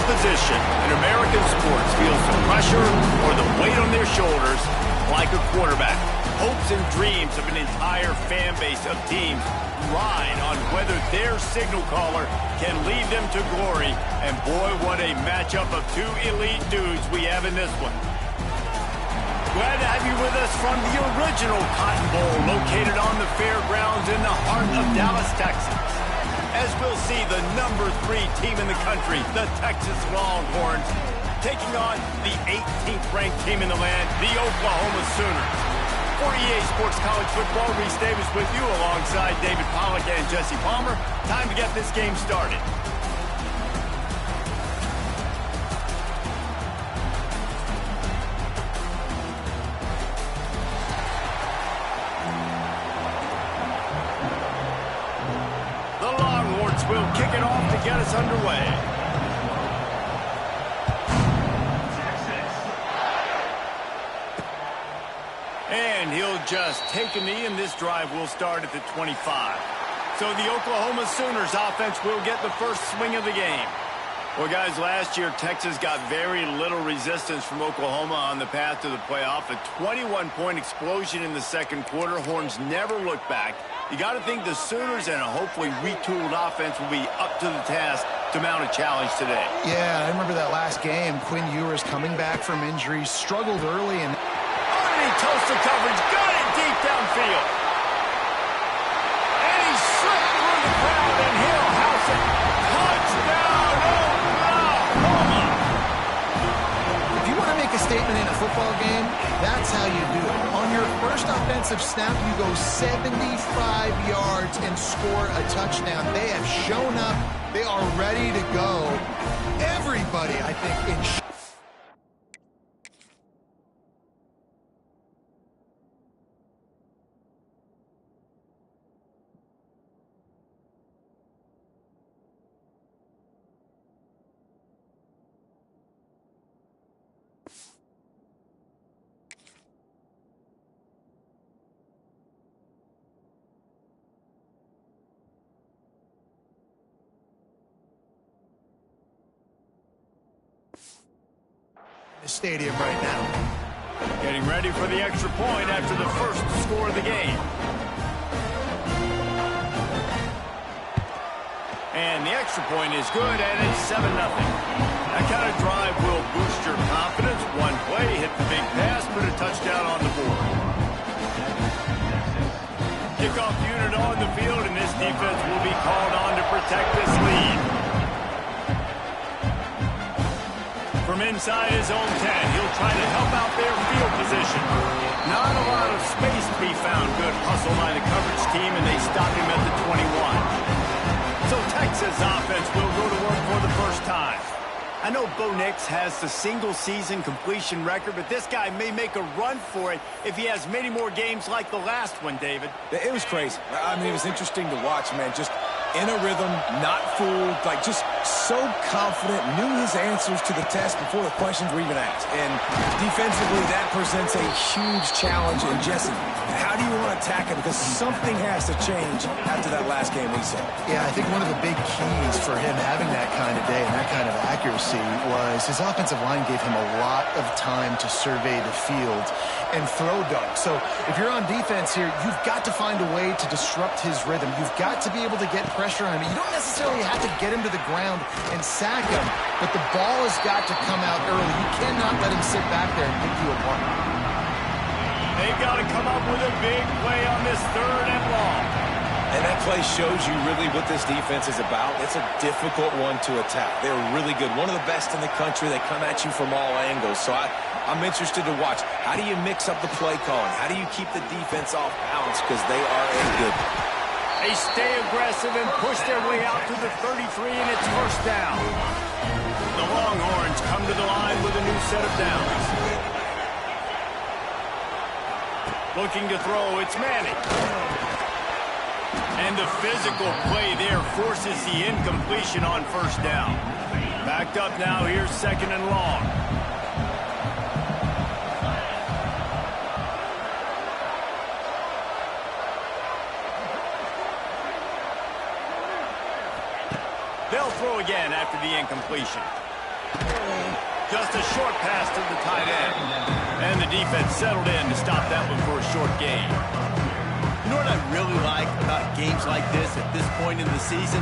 position in American sports feels the pressure or the weight on their shoulders like a quarterback. Hopes and dreams of an entire fan base of teams ride on whether their signal caller can lead them to glory. And boy, what a matchup of two elite dudes we have in this one. Glad to have you with us from the original Cotton Bowl located on the fairgrounds in the heart of Dallas, Texas. As we'll see the number 3 team in the country, the Texas Longhorns, taking on the 18th ranked team in the land, the Oklahoma Sooners. For EA Sports College Football, Reese Davis with you alongside David Pollack and Jesse Palmer. Time to get this game started. The Longhorns will kick it off to get us underway. And he'll just take a knee, and this drive will start at the 25. So the Oklahoma Sooners offense will get the first swing of the game. Well, guys, last year Texas got very little resistance from Oklahoma on the path to the playoff. A 21-point explosion in the second quarter. Horns never looked back. You got to think the Sooners and a hopefully retooled offense will be up to the task to mount a challenge today. Yeah, I remember that last game. Quinn Ewers coming back from injury, struggled early, and toast the coverage, got it deep downfield. And he slipped through the crowd, and he'll house it. Touchdown, Oklahoma! If you want to make a statement in a football game, that's how you do it. On your first offensive snap, you go 75 yards and score a touchdown. They have shown up. They are ready to go. Everybody, I think, in the stadium right now. Getting ready for the extra point after the first score of the game. And the extra point is good, and it's 7-0. That kind of drive will boost your confidence. One play, hit the big pass, put a touchdown on the board. Kickoff unit on the field, and this defense will be called on to protect this lead. From inside his own 10, he'll try to help out their field position. Not a lot of space to be found. Good hustle by the coverage team, and they stop him at the 21. So Texas offense will go to work for the first time. I know Bo Nix has the single-season completion record, but this guy may make a run for it if he has many more games like the last one, David. It was crazy. I mean, it was interesting to watch, man. Just in a rhythm, not fooled, like just so confident, knew his answers to the test before the questions were even asked. And defensively, that presents a huge challenge. And Jesse, how do you want to attack it? Because something has to change after that last game we saw. Yeah, I think one of the big keys for him having that kind of day and that kind of accuracy was his offensive line gave him a lot of time to survey the field and throw dunks. So if you're on defense here, you've got to find a way to disrupt his rhythm. You've got to be able to get pressure on him. You don't necessarily have to get him to the ground and sack him, but the ball has got to come out early. You cannot let him sit back there and pick you apart. They've got to come up with a big play on this 3rd and long. And that play shows you really what this defense is about. It's a difficult one to attack. They're really good. One of the best in the country. They come at you from all angles. So I'm interested to watch. How do you mix up the play calling? How do you keep the defense off balance? Because they are a good. They stay aggressive and push their way out to the 33, and it's first down. The Longhorns come to the line with a new set of downs. Looking to throw, it's Manning. And the physical play there forces the incompletion on first down. Backed up now, here's 2nd and long. They'll throw again after the incompletion. Just a short pass to the tight end. And the defense settled in to stop that one for a short gain. You know what I really like about games like this at this point in the season?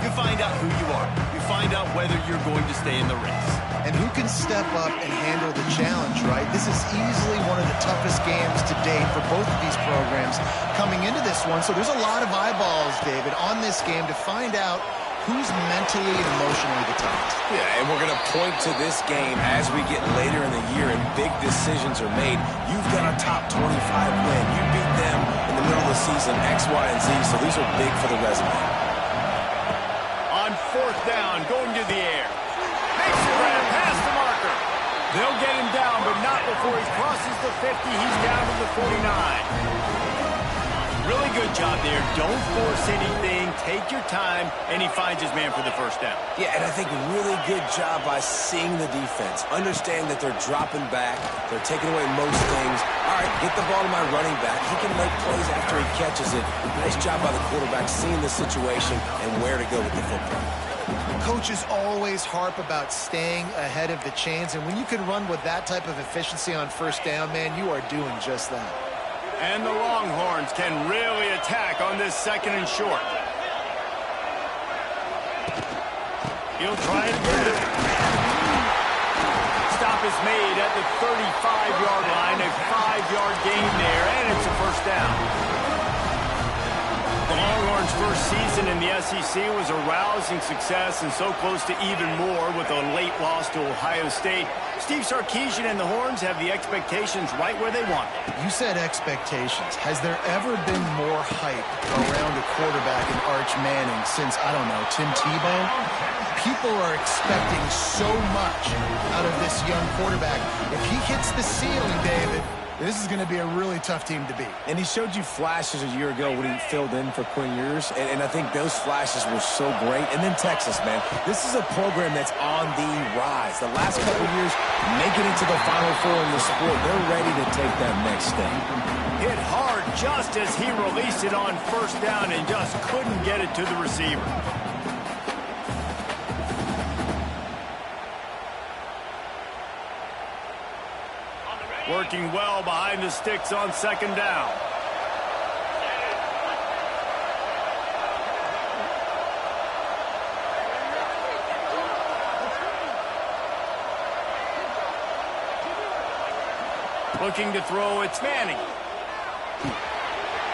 You find out who you are. You find out whether you're going to stay in the race. And who can step up and handle the challenge, right? This is easily one of the toughest games to date for both of these programs coming into this one. So there's a lot of eyeballs, David, on this game to find out who's mentally and emotionally the toughest. Yeah, and we're going to point to this game as we get later in the year and big decisions are made. You've got a top 25 win. You beat them in the middle of the season, X, Y, and Z, so these are big for the resume. On fourth down, going to the air. Makes a grab past the marker. They'll get him down, but not before he crosses the 50. He's down to the 49. Really good job there. Don't force anything. Take your time, and he finds his man for the first down. Yeah, and I think really good job by seeing the defense. Understand that they're dropping back. They're taking away most things. All right, get the ball to my running back. He can make plays after he catches it. Nice job by the quarterback seeing the situation and where to go with the football. Coaches always harp about staying ahead of the chains, and when you can run with that type of efficiency on first down, man, you are doing just that. And the Longhorns can really attack on this second and short. He'll try it again. Stop is made at the 35-yard line, a 5-yard gain there, and it's a first down. The Longhorns' first season in the SEC was a rousing success and so close to even more with a late loss to Ohio State. Steve Sarkisian and the Horns have the expectations right where they want them. You said expectations. Has there ever been more hype around a quarterback in Arch Manning since, I don't know, Tim Tebow? People are expecting so much out of this young quarterback. If he hits the ceiling, David, this is going to be a really tough team to beat. And he showed you flashes a year ago when he filled in for Quinn Ewers, and I think those flashes were so great. And then Texas, man, this is a program that's on the rise. The last couple years, making it to the Final Four in the sport, they're ready to take that next step. Hit hard just as he released it on first down and just couldn't get it to the receiver. Working well behind the sticks on second down. Looking to throw, it's Manning.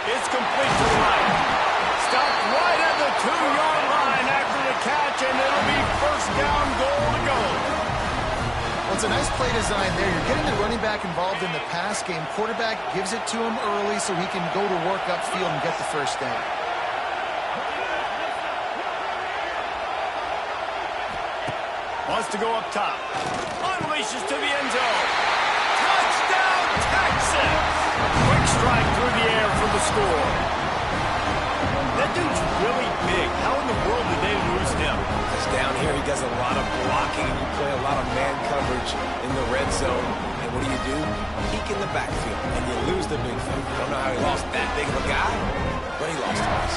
It's complete to the right. Stopped right at the 2-yard line after the catch, and it'll be first down, goal to go. Well, it's a nice play design there. You're getting the running back involved in the pass game. Quarterback gives it to him early so he can go to work upfield and get the first down. Wants to go up top. Unleashes to the end zone. Touchdown, Texas! Quick strike through the air for the score. That dude's really big. How in the world did they lose him? Because down here he does a lot of blocking. You play a lot of man coverage in the red zone. And what do? Peek in the backfield, and you lose the big thing. Don't know how he lost that big of a guy, but he lost twice.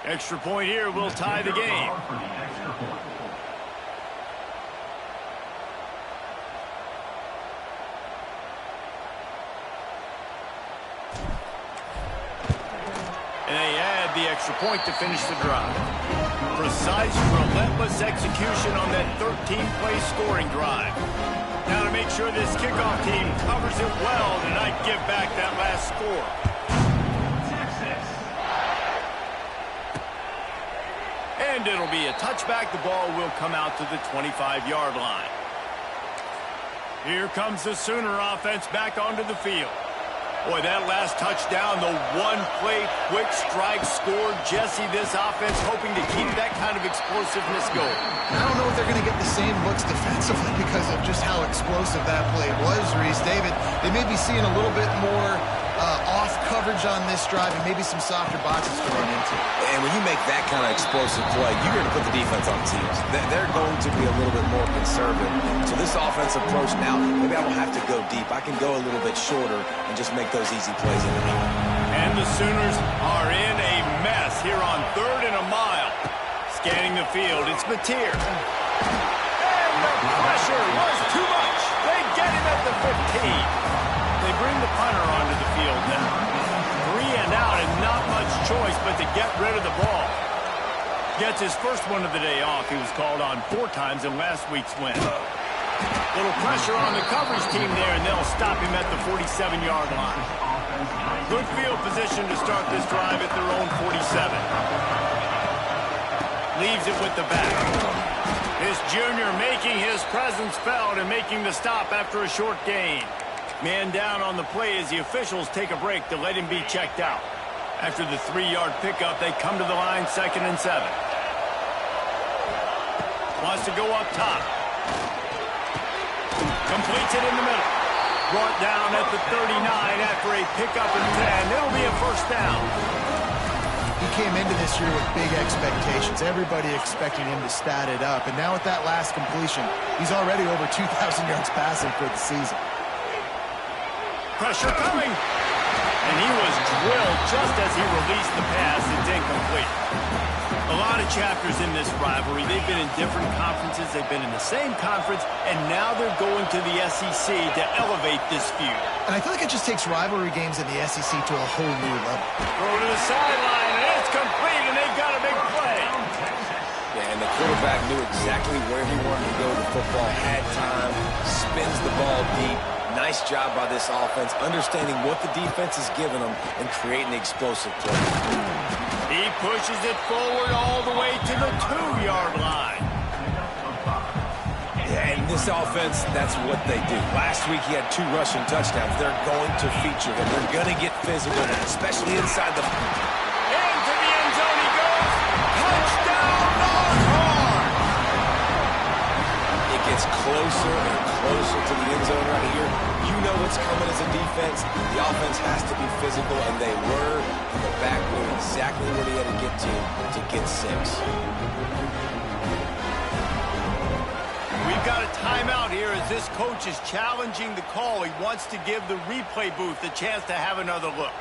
Extra point here will tie the game. And they add the extra point to finish the drive. Precise, relentless execution on that 13-play scoring drive. Now to make sure this kickoff team covers it well to not give back that last score. And it'll be a touchback. The ball will come out to the 25-yard line. Here comes the Sooner offense back onto the field. Boy, that last touchdown, the one-play quick strike scored. Jesse, this offense hoping to keep that kind of explosiveness going. I don't know if they're going to get the same looks defensively because of just how explosive that play was, Reese. David, they may be seeing a little bit more off coverage on this drive and maybe some softer boxes to run into. And when you make that kind of explosive play, you're going to put the defense on teams. They're going to be a little bit more conservative. So this offensive approach now, maybe I don't have to go deep. I can go a little bit shorter and just make those easy plays in and out. And the Sooners are in a mess here on 3rd and a mile. Scanning the field, it's Mateer. And the pressure was too much. They get him at the 15. They bring the punter onto the field now. 3 and out and not much choice but to get rid of the ball. Gets his first one of the day off. He was called on 4 times in last week's win. Little pressure on the coverage team there, and they'll stop him at the 47-yard line. Good field position to start this drive at their own 47. Leaves it with the back. His junior making his presence felt and making the stop after a short gain. Man down on the play as the officials take a break to let him be checked out. After the 3-yard pickup, they come to the line 2nd and 7. Wants to go up top. Completes it in the middle. Brought down at the 39 after a pickup and 10. It'll be a first down. He came into this year with big expectations. Everybody expecting him to stat it up. And now with that last completion, he's already over 2,000 yards passing for the season. Pressure coming. And he was drilled just as he released the pass. It's incomplete. A lot of chapters in this rivalry. They've been in different conferences. They've been in the same conference. And now they're going to the SEC to elevate this feud. And I feel like it just takes rivalry games in the SEC to a whole new level. Throw to the sideline, and it's complete, and they've got a big play. Yeah, and the quarterback knew exactly where he wanted to go with the football, had time, spins the ball deep. Nice job by this offense, understanding what the defense is giving them and creating the explosive play. He pushes it forward all the way to the 2-yard line. Yeah, and this offense, that's what they do. Last week he had 2 rushing touchdowns. They're going to feature him. They're going to get physical, especially inside the... Into the end zone he goes. Touchdown, Longhorn! It gets closer and closer to the end zone right here. You know what's coming as a defense. The offense has to be physical, and they were. And the back knew exactly where he had to get 6. We've got a timeout here as this coach is challenging the call. He wants to give the replay booth a chance to have another look.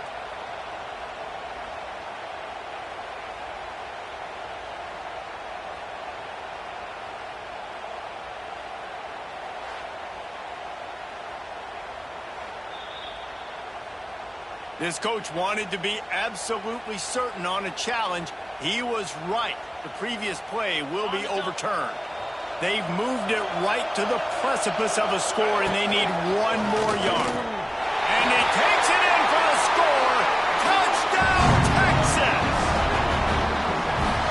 This coach wanted to be absolutely certain on a challenge. He was right. The previous play will be overturned. They've moved it right to the precipice of a score, and they need 1 more yard. And he takes it in for the score. Touchdown, Texas!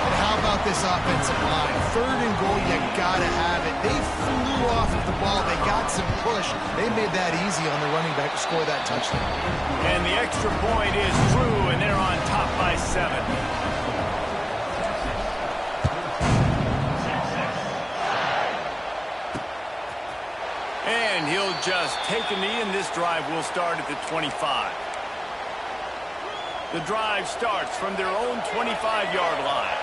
And how about this offensive line? 3rd and goal, you gotta have it. They flew off of the ball. They got some push. They made that easy on the running back to score that touchdown. And the extra point is through, and they're on top by 7. And he'll just take a knee, and this drive will start at the 25. The drive starts from their own 25-yard line.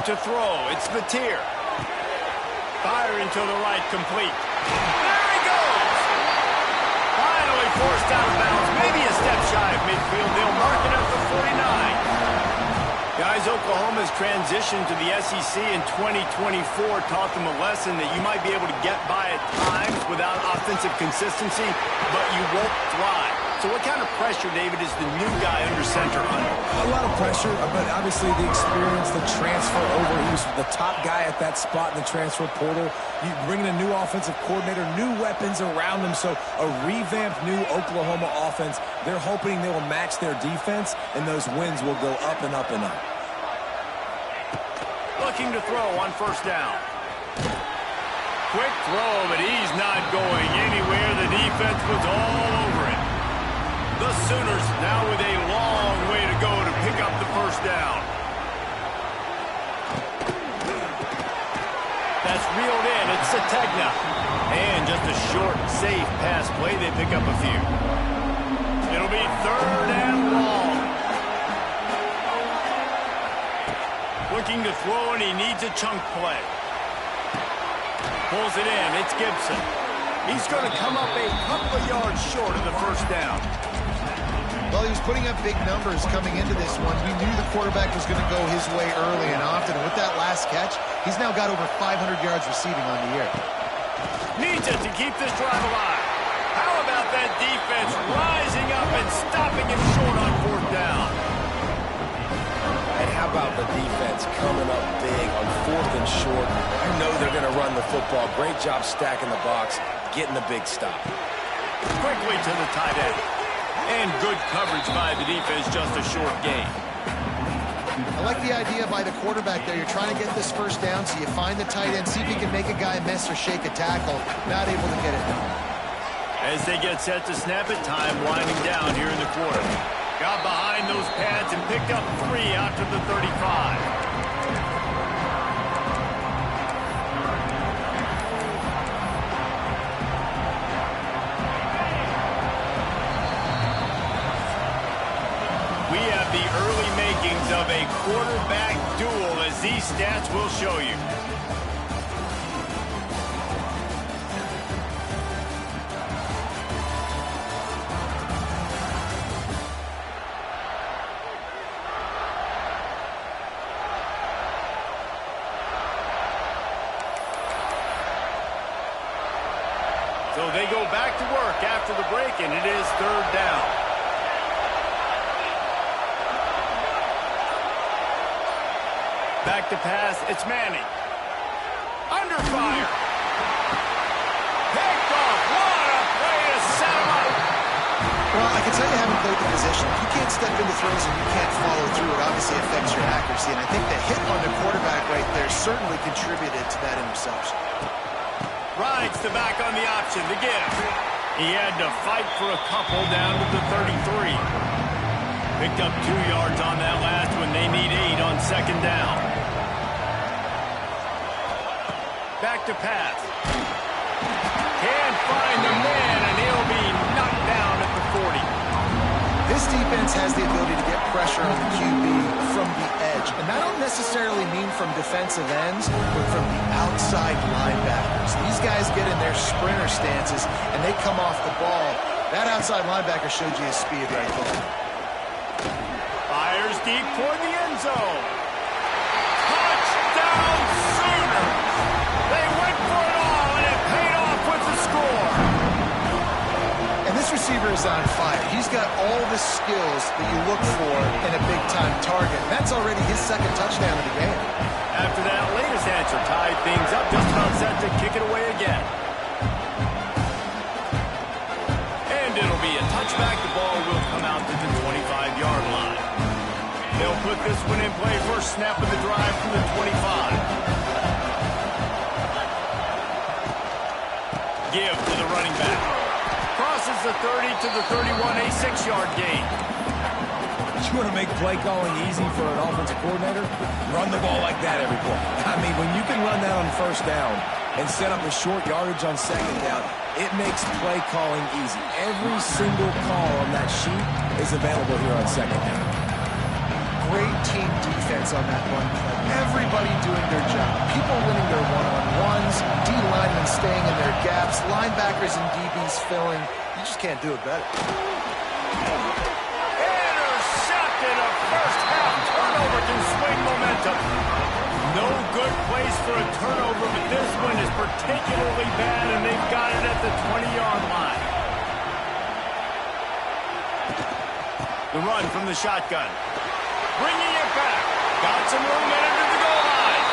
To throw, it's Mateer. Firing to the right, complete. There he goes! Finally forced out of bounds. Maybe a step shy of midfield. They'll mark it up to 49. Guys, Oklahoma's transition to the SEC in 2024 taught them a lesson that you might be able to get by at times without offensive consistency, but you won't thrive. So what kind of pressure, David, is the new guy under center under? A lot of pressure, but obviously the experience, the transfer over. He was the top guy at that spot in the transfer portal. You bring in a new offensive coordinator, new weapons around him, so a revamped new Oklahoma offense. They're hoping they will match their defense, and those wins will go up and up and up. Looking to throw on first down. Quick throw, but he's not going anywhere. The defense was all over it. The Sooners now with a long way to go to pick up the first down. That's reeled in. It's Sategna. And just a short, safe pass play. They pick up a few. be third and long. Looking to throw, and he needs a chunk play. Pulls it in. It's Gibson. He's going to come up a couple of yards short of the first down. Well, he was putting up big numbers coming into this one. We knew the quarterback was going to go his way early and often. And with that last catch, he's now got over 500 yards receiving on the year. Needs it to keep this drive alive. How about that defense rising up and stopping him short on fourth down? And how about the defense coming up big on fourth and short? You know they're going to run the football. Great job stacking the box, getting the big stop. Quickly to the tight end. And good coverage by the defense, just a short gain. I like the idea by the quarterback there. You're trying to get this first down, so you find the tight end, see if you can make a guy miss or shake a tackle. Not able to get it done. As they get set to snap it, time winding down here in the quarter. Got behind those pads and picked up 3 after the 35. We have the early makings of a quarterback duel, as these stats will show you. So they go back to work after the break, and it is third down. Back to pass, it's Manning. Under fire. Picked off. What a play to set him up. Well, I can tell you haven't played the position. If you can't step into throws and you can't follow through, it obviously affects your accuracy. And I think the hit on the quarterback right there certainly contributed to that interception. Rides the back on the option, the give. He had to fight for a couple down to the 33. Picked up 2 yards on that last one. They need 8 on second down. Back to pass. Can't find the man, and he'll be knocked down at the 40. This defense has the ability to get pressure on the QB from the edge. And I don't necessarily mean from defensive ends, but from the outside linebackers. These guys get in their sprinter stances, and they come off the ball. That outside linebacker showed you his speed right there. Fires deep toward the end zone. Touchdown Sooners! They went for it all, and it paid off with the score. And this receiver is on fire. He's got all the skills that you look for in a big-time target. That's already his second touchdown of the game. After that latest answer tied things up, just about set to kick it away again. And it'll be a touchback. The ball will come out to the 25-yard line. They'll put this one in play. First snap of the drive from the 25. Give to the running back. Crosses the 30 to the 31, a 6-yard gain. You want to make play calling easy for an offensive coordinator? Run the ball like that every play. I mean, when you can run that on first down and set up a short yardage on second down, it makes play calling easy. Every single call on that sheet is available here on second down. Great team defense on that run play. Everybody doing their job. People winning their one-on-ones, D-linemen staying in their gaps, linebackers and DBs filling. You just can't do it better. Intercepted. A first-half turnover can swing momentum. No good place for a turnover, but this one is particularly bad, and they've got it at the 20-yard line. The run from the shotgun. Bringing it back. Got some room headed to the goal line.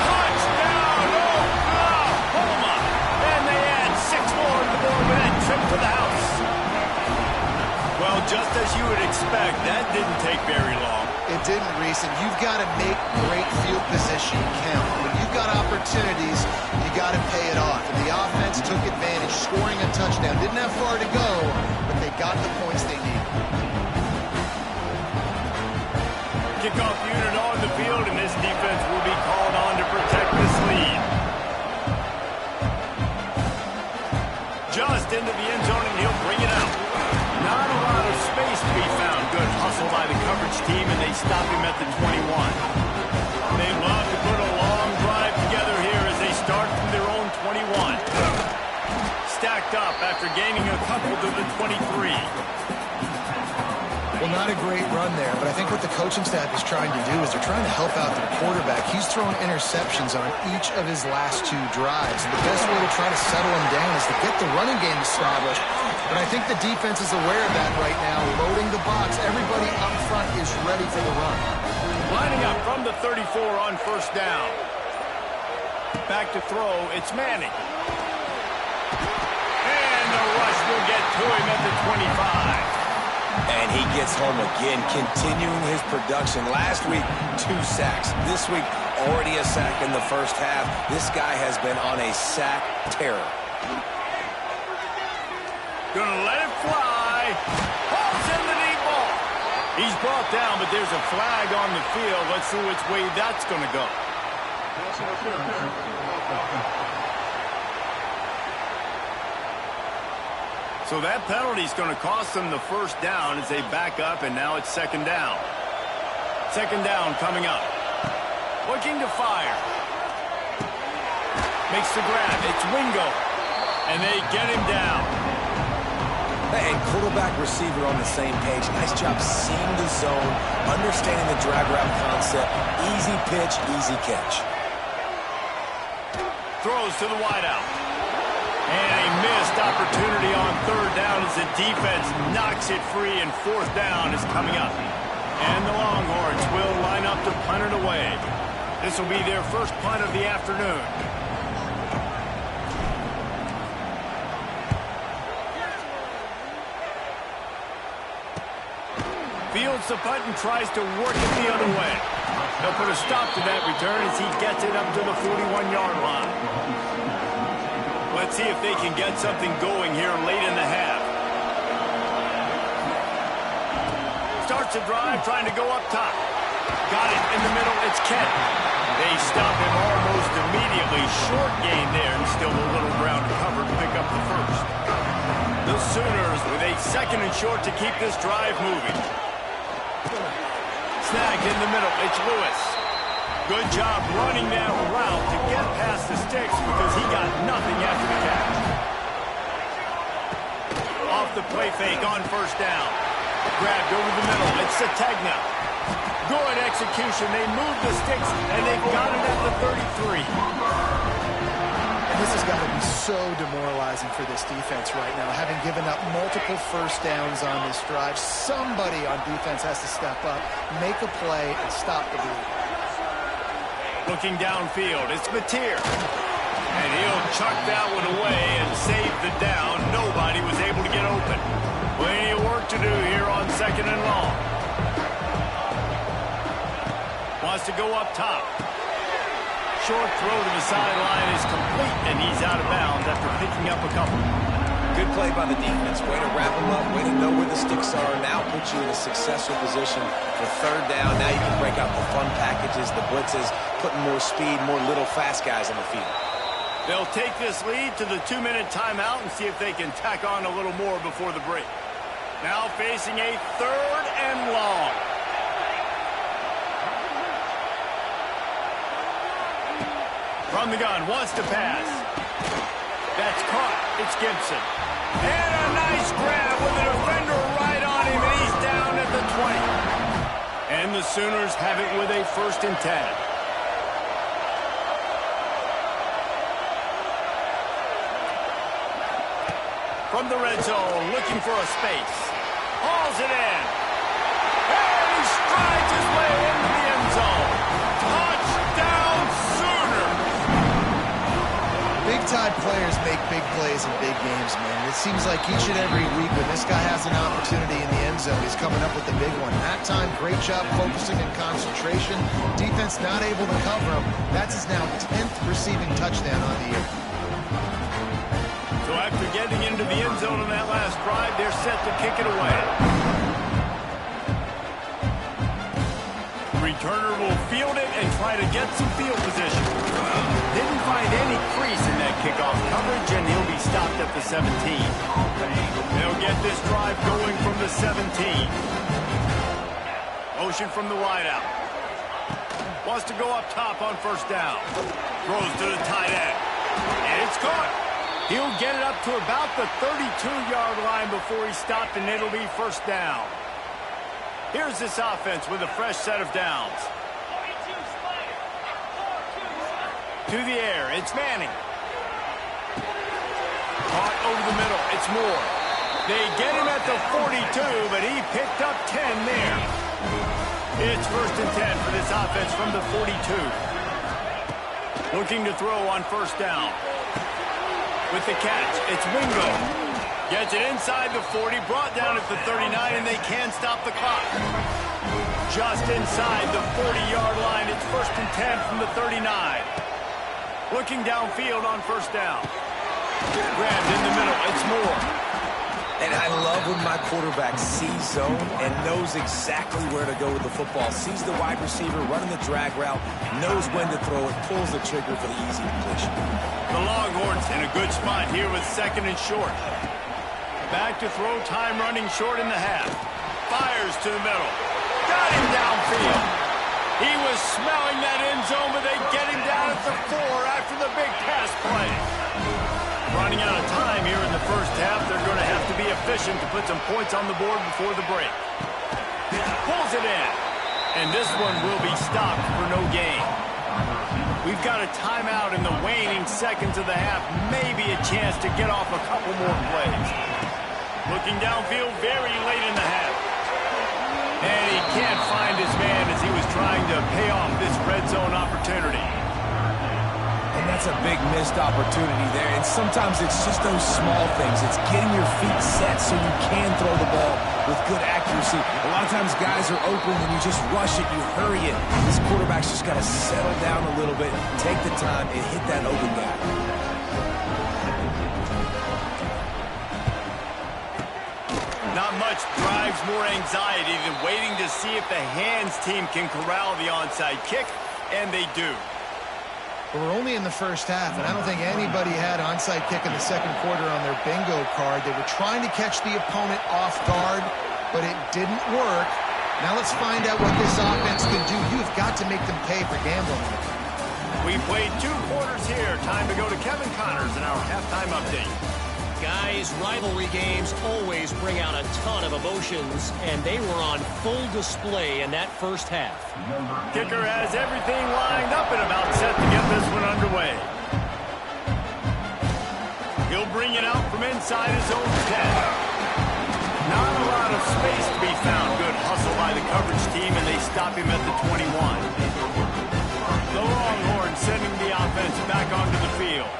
Touchdown, Oklahoma. And they add 6 more to the board with that trip to the house. Well, just as you would expect, that didn't take very long. It didn't, Reese, and you've got to make great field position count. When you've got opportunities, you got to pay it off. And the offense took advantage, scoring a touchdown. Didn't have far to go, but they got the points they needed. Kickoff unit on the field, and this defense will be called on to protect this lead. Just into the end zone, and he'll bring it out. Not a lot of space each team, and they stop him at the 21. They love to put a long drive together here as they start from their own 21. Stacked up after gaining a couple to the 23. Well, not a great run there, but I think what the coaching staff is trying to do is they're trying to help out their quarterback. He's thrown interceptions on each of his last 2 drives. And the best way to try to settle him down is to get the running game established. And I think the defense is aware of that right now, loading the box. Everybody up front is ready for the run. Lining up from the 34 on first down. Back to throw, it's Manning. And the rush will get to him at the 25. And he gets home again, continuing his production. Last week, 2 sacks. This week, already a sack in the first half. This guy has been on a sack terror. Gonna let it fly. Hauls in the deep ball. He's brought down, but there's a flag on the field. Let's see which way that's gonna go. So that penalty is going to cost them the first down as they back up, and now it's second down. Second down coming up. Looking to fire. Makes the grab. It's Wingo. And they get him down. And quarterback receiver on the same page. Nice job seeing the zone, understanding the drag route concept. Easy pitch, easy catch. Throws to the wideout. And a missed opportunity on third down as the defense knocks it free, and fourth down is coming up. And the Longhorns will line up to punt it away. This will be their first punt of the afternoon. Fields the punt and tries to work it the other way. They'll put a stop to that return as he gets it up to the 41-yard line. Let's see if they can get something going here late in the half. Starts a drive, trying to go up top. Got it in the middle, it's Kent. They stop him almost immediately. Short gain there, and still a little ground to cover to pick up the first. The Sooners with a second and short to keep this drive moving. Snagged in the middle, it's Lewis. Good job running that route to get past the sticks because he got nothing after the catch. Off the play fake on first down. Grabbed over the middle. It's Sategna. Good execution. They moved the sticks, and they got it at the 33. And this has got to be so demoralizing for this defense right now. Having given up multiple first downs on this drive, somebody on defense has to step up, make a play, and stop the bleed. Looking downfield, it's Mateer. And he'll chuck that one away and save the down. Nobody was able to get open. Plenty of work to do here on second and long. Wants to go up top. Short throw to the sideline is complete, and he's out of bounds after picking up a couple. Good play by the defense. Way to wrap them up. Way to know where the sticks are. Now put you in a successful position for third down. Now you can break out the fun packages, the blitzes, putting more speed, more little fast guys on the field. They'll take this lead to the 2-minute timeout and see if they can tack on a little more before the break. Now facing a third and long. From the gun, wants to pass. That's caught. It's Gibson. And a nice grab with a defender right on him, and he's down at the 20. And the Sooners have it with a 1st and 10. From the red zone, looking for a space. Hauls it in. And he strides his way into the end zone. Touchdown, Sooners! Big-time players make big plays in big games, man. It seems like each and every week when this guy has an opportunity in the end zone, he's coming up with the big one. That time, great job focusing and concentration. Defense not able to cover him. That's his now 10th receiving touchdown on the year. So after getting into the end zone on that last drive, they're set to kick it away. Returner will field it and try to get some field position. Didn't find any crease in that kickoff coverage, and he'll be stopped at the 17. They'll get this drive going from the 17. Motion from the wideout. Wants to go up top on first down. Throws to the tight end. And it's caught. He'll get it up to about the 32-yard line before he's stopped, and it'll be first down. Here's this offense with a fresh set of downs. To the air, it's Manning. Caught over the middle, it's Moore. They get him at the 42, but he picked up 10 there. It's first and 10 for this offense from the 42. Looking to throw on first down. With the catch, it's Wingo. Gets it inside the 40, brought down at the 39, and they can't stop the clock. Just inside the 40-yard line, it's first and 10 from the 39. Looking downfield on first down. Grabbed in the middle, it's Moore. And I love when my quarterback sees zone and knows exactly where to go with the football. Sees the wide receiver running the drag route, knows when to throw it, pulls the trigger for the easy completion. The Longhorns in a good spot here with second and short. Back to throw, time running short in the half. Fires to the middle. Got him downfield. He was smelling that end zone, but they get him down at the 4 after the big pass play. Running out of time here in the first half. They're going to have to be efficient to put some points on the board before the break. Pulls it in. And this one will be stopped for no gain. We've got a timeout in the waning seconds of the half. Maybe a chance to get off a couple more plays. Looking downfield very late in the half. And he can't find his man as he was trying to pay off this red zone opportunity. And that's a big missed opportunity there. And sometimes it's just those small things. It's getting your feet set so you can throw the ball with good accuracy. A lot of times guys are open and you just rush it, you hurry it. This quarterback's just got to settle down a little bit, take the time, and hit that open guy. Not much drives more anxiety than waiting to see if the hands team can corral the onside kick, and they do. We're only in the first half, and I don't think anybody had onside kick in the second quarter on their bingo card. They were trying to catch the opponent off guard, but it didn't work. Now let's find out what this offense can do. You've got to make them pay for gambling. We played 2 quarters here. Time to go to Kevin Connors in our halftime update. Guys, rivalry games always bring out a ton of emotions, and they were on full display in that first half. Kicker has everything lined up and about set to get this one underway. He'll bring it out from inside his own 10. Not a lot of space to be found. Good hustle by the coverage team, and they stop him at the 21. The Longhorns sending the offense back onto the field.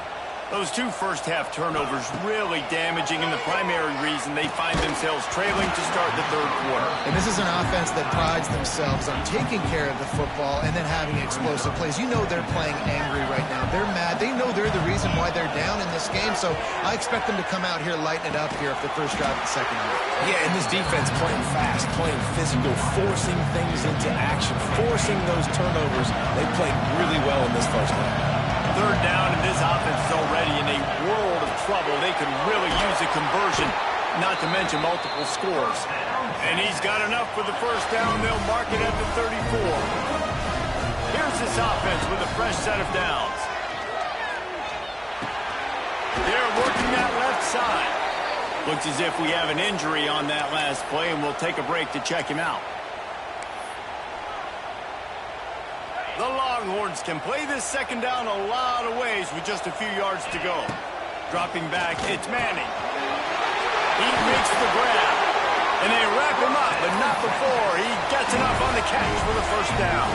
Those 2 first-half turnovers really damaging, and the primary reason they find themselves trailing to start the third quarter. And this is an offense that prides themselves on taking care of the football and then having explosive plays. You know they're playing angry right now. They're mad. They know they're the reason why they're down in this game, so I expect them to come out here, lighten it up here for the first drive of the second half. Yeah, and this defense playing fast, playing physical, forcing things into action, forcing those turnovers. They played really well in this first half. Third down, and this offense is already in a world of trouble. They could really use a conversion, not to mention multiple scores. And he's got enough for the first down. They'll mark it at the 34. Here's this offense with a fresh set of downs. They're working that left side. Looks as if we have an injury on that last play, and we'll take a break to check him out. The Longhorns can play this second down a lot of ways with just a few yards to go. Dropping back, it's Manning. He makes the grab. And they wrap him up, but not before he gets enough on the catch for the first down.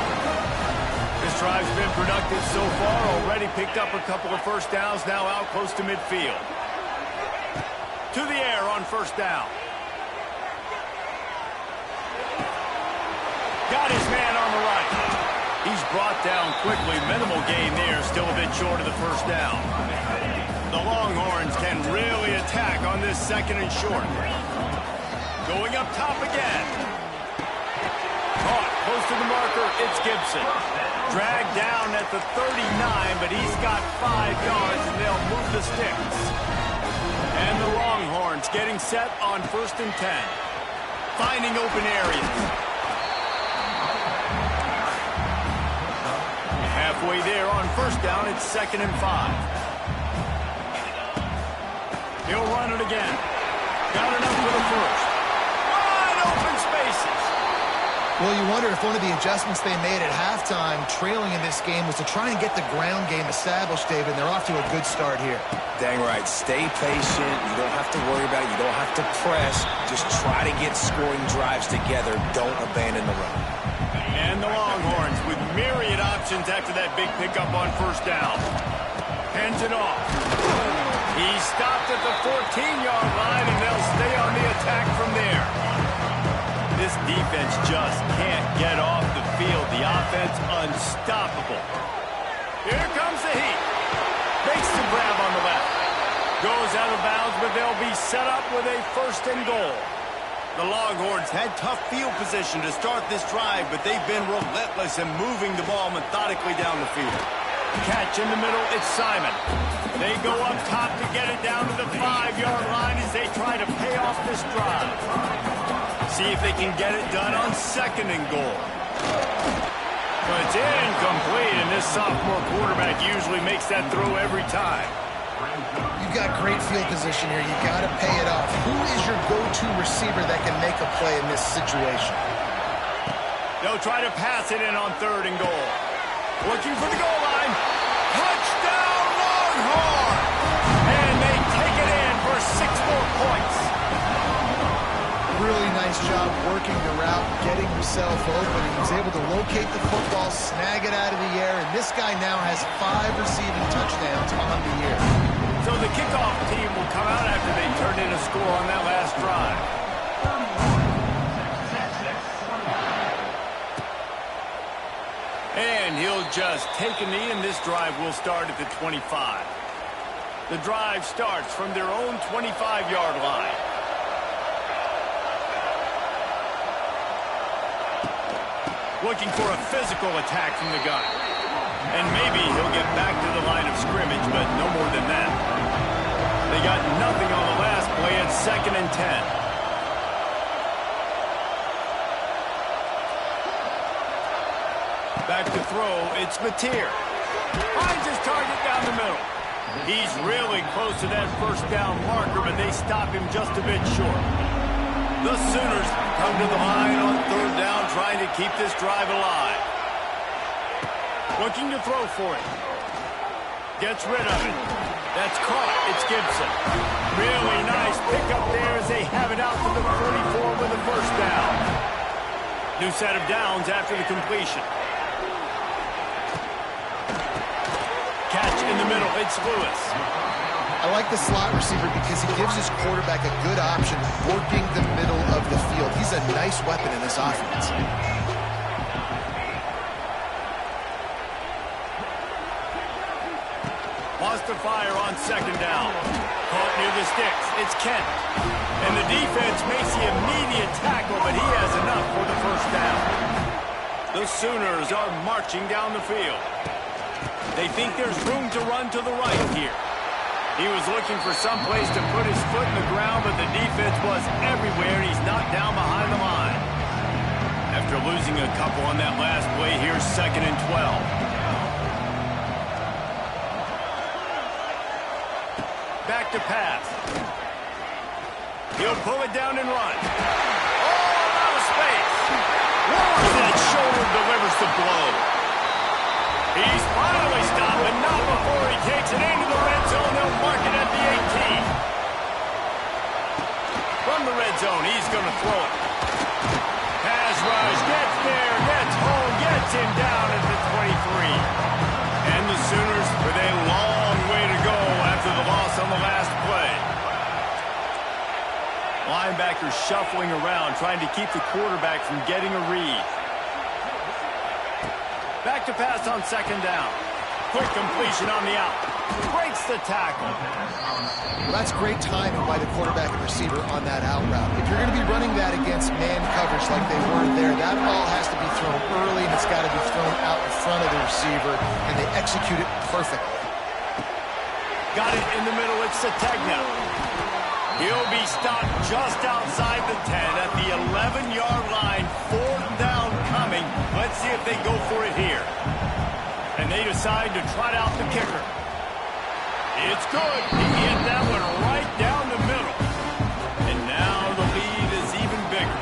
This drive's been productive so far. Already picked up a couple of first downs, now out close to midfield. To the air on first down. Got his man on the right. He's brought down quickly. Minimal gain there. Still a bit short of the first down. The Longhorns can really attack on this second and short. Going up top again. Caught close to the marker. It's Gibson. Dragged down at the 39, but he's got 5 yards, and they'll move the sticks. And the Longhorns getting set on first and 10. Finding open areas. halfway there on first down. It's 2nd and 5. He'll run it again. Got enough for the first. Wide open spaces. Well, you wonder if one of the adjustments they made at halftime, trailing in this game, was to try and get the ground game established, David. They're off to a good start here. Dang right. Stay patient. You don't have to worry about it. You don't have to press. Just try to get scoring drives together. Don't abandon the run. And the Longhorns with myriad options after that big pickup on first down. Hands it off. He stopped at the 14-yard line, and they'll stay on the attack from there. This defense just can't get off the field. The offense unstoppable. Here comes the heat. Makes the grab on the left. Goes out of bounds, but they'll be set up with a 1st and goal. The Longhorns had tough field position to start this drive, but they've been relentless in moving the ball methodically down the field. Catch in the middle, it's Simon. They go up top to get it down to the 5-yard line as they try to pay off this drive. See if they can get it done on 2nd and goal. But it's incomplete, and this sophomore quarterback usually makes that throw every time. You've got great field position here. You got to pay it off. Who is your go-to receiver that can make a play in this situation? They'll try to pass it in on 3rd and goal. Looking for the goal line. Touchdown, Longhorn! And they take it in for 6 more points. Really nice job working the route, getting himself open. He was able to locate the football, snag it out of the air, and this guy now has 5 receiving touchdowns on the year. So the kickoff team will come out after they turned in a score on that last drive. And he'll just take a knee, and this drive will start at the 25. The drive starts from their own 25-yard line. Looking for a physical attack from the gun. And maybe he'll get back to the line of scrimmage, but no more than that. They got nothing on the last play at 2nd and 10. Back to throw, it's Mateer. Finds his target down the middle. He's really close to that 1st down marker, but they stop him just a bit short. The Sooners come to the line on 3rd down, trying to keep this drive alive. Looking to throw for it. Gets rid of it. That's caught. It's Gibson. Really nice pickup there as they have it out to the 44 with a 1st down. New set of downs after the completion. Catch in the middle. It's Lewis. I like the slot receiver because he gives his quarterback a good option working the middle of the field. He's a nice weapon in this offense. Wants to fire on 2nd down. Caught near the sticks. It's Kent. And the defense makes the immediate tackle, but he has enough for the 1st down. The Sooners are marching down the field. They think there's room to run to the right here. He was looking for some place to put his foot in the ground, but the defense was everywhere, and he's knocked down behind the line. After losing a couple on that last play, here's 2nd and 12. Back to pass. He'll pull it down and run. Oh, out of space. Lowers that shoulder, delivers the blow. He's finally stopped, but not before he takes it into the red zone. They'll mark it at the 18. From the red zone, he's going to throw it. Pass rush, gets there, gets home, gets him down at the 23. And the Sooners with a long way to go after the loss on the last play. Linebackers shuffling around, trying to keep the quarterback from getting a read. Back to pass on 2nd down. Quick completion on the out. Breaks the tackle. Well, that's great timing by the quarterback and receiver on that out route. If you're going to be running that against man coverage like they were there, that ball has to be thrown early, and it's got to be thrown out in front of the receiver, and they execute it perfectly. Got it in the middle. It's Sategna. He'll be stopped just outside the 10 at the 11-yard line. 4th down coming. Let's see if they go for it here. And And they decide to trot out the kicker. It's good. He hit that one right down the middle. And now the lead is even bigger.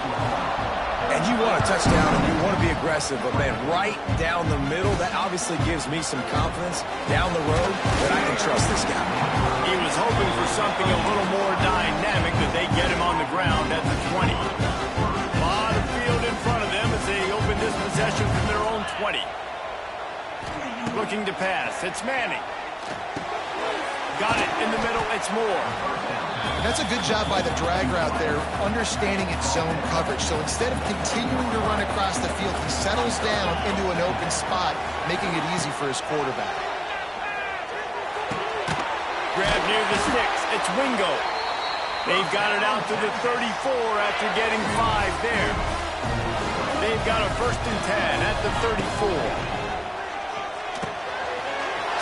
And you want a touchdown and you want to be aggressive, but, man, right down the middle, that obviously gives me some confidence down the road that I can trust this guy. He was hoping for something a little more dynamic, that they get him on the ground at the 20. A lot of field in front of them as they open this possession from their own 20. Looking to pass. It's Manning. Got it in the middle. It's Moore. That's a good job by the drag route there, understanding its zone coverage. So instead of continuing to run across the field, he settles down into an open spot, making it easy for his quarterback. Grab near the sticks. It's Wingo. They've got it out to the 34 after getting 5 there. They've got a 1st and 10 at the 34.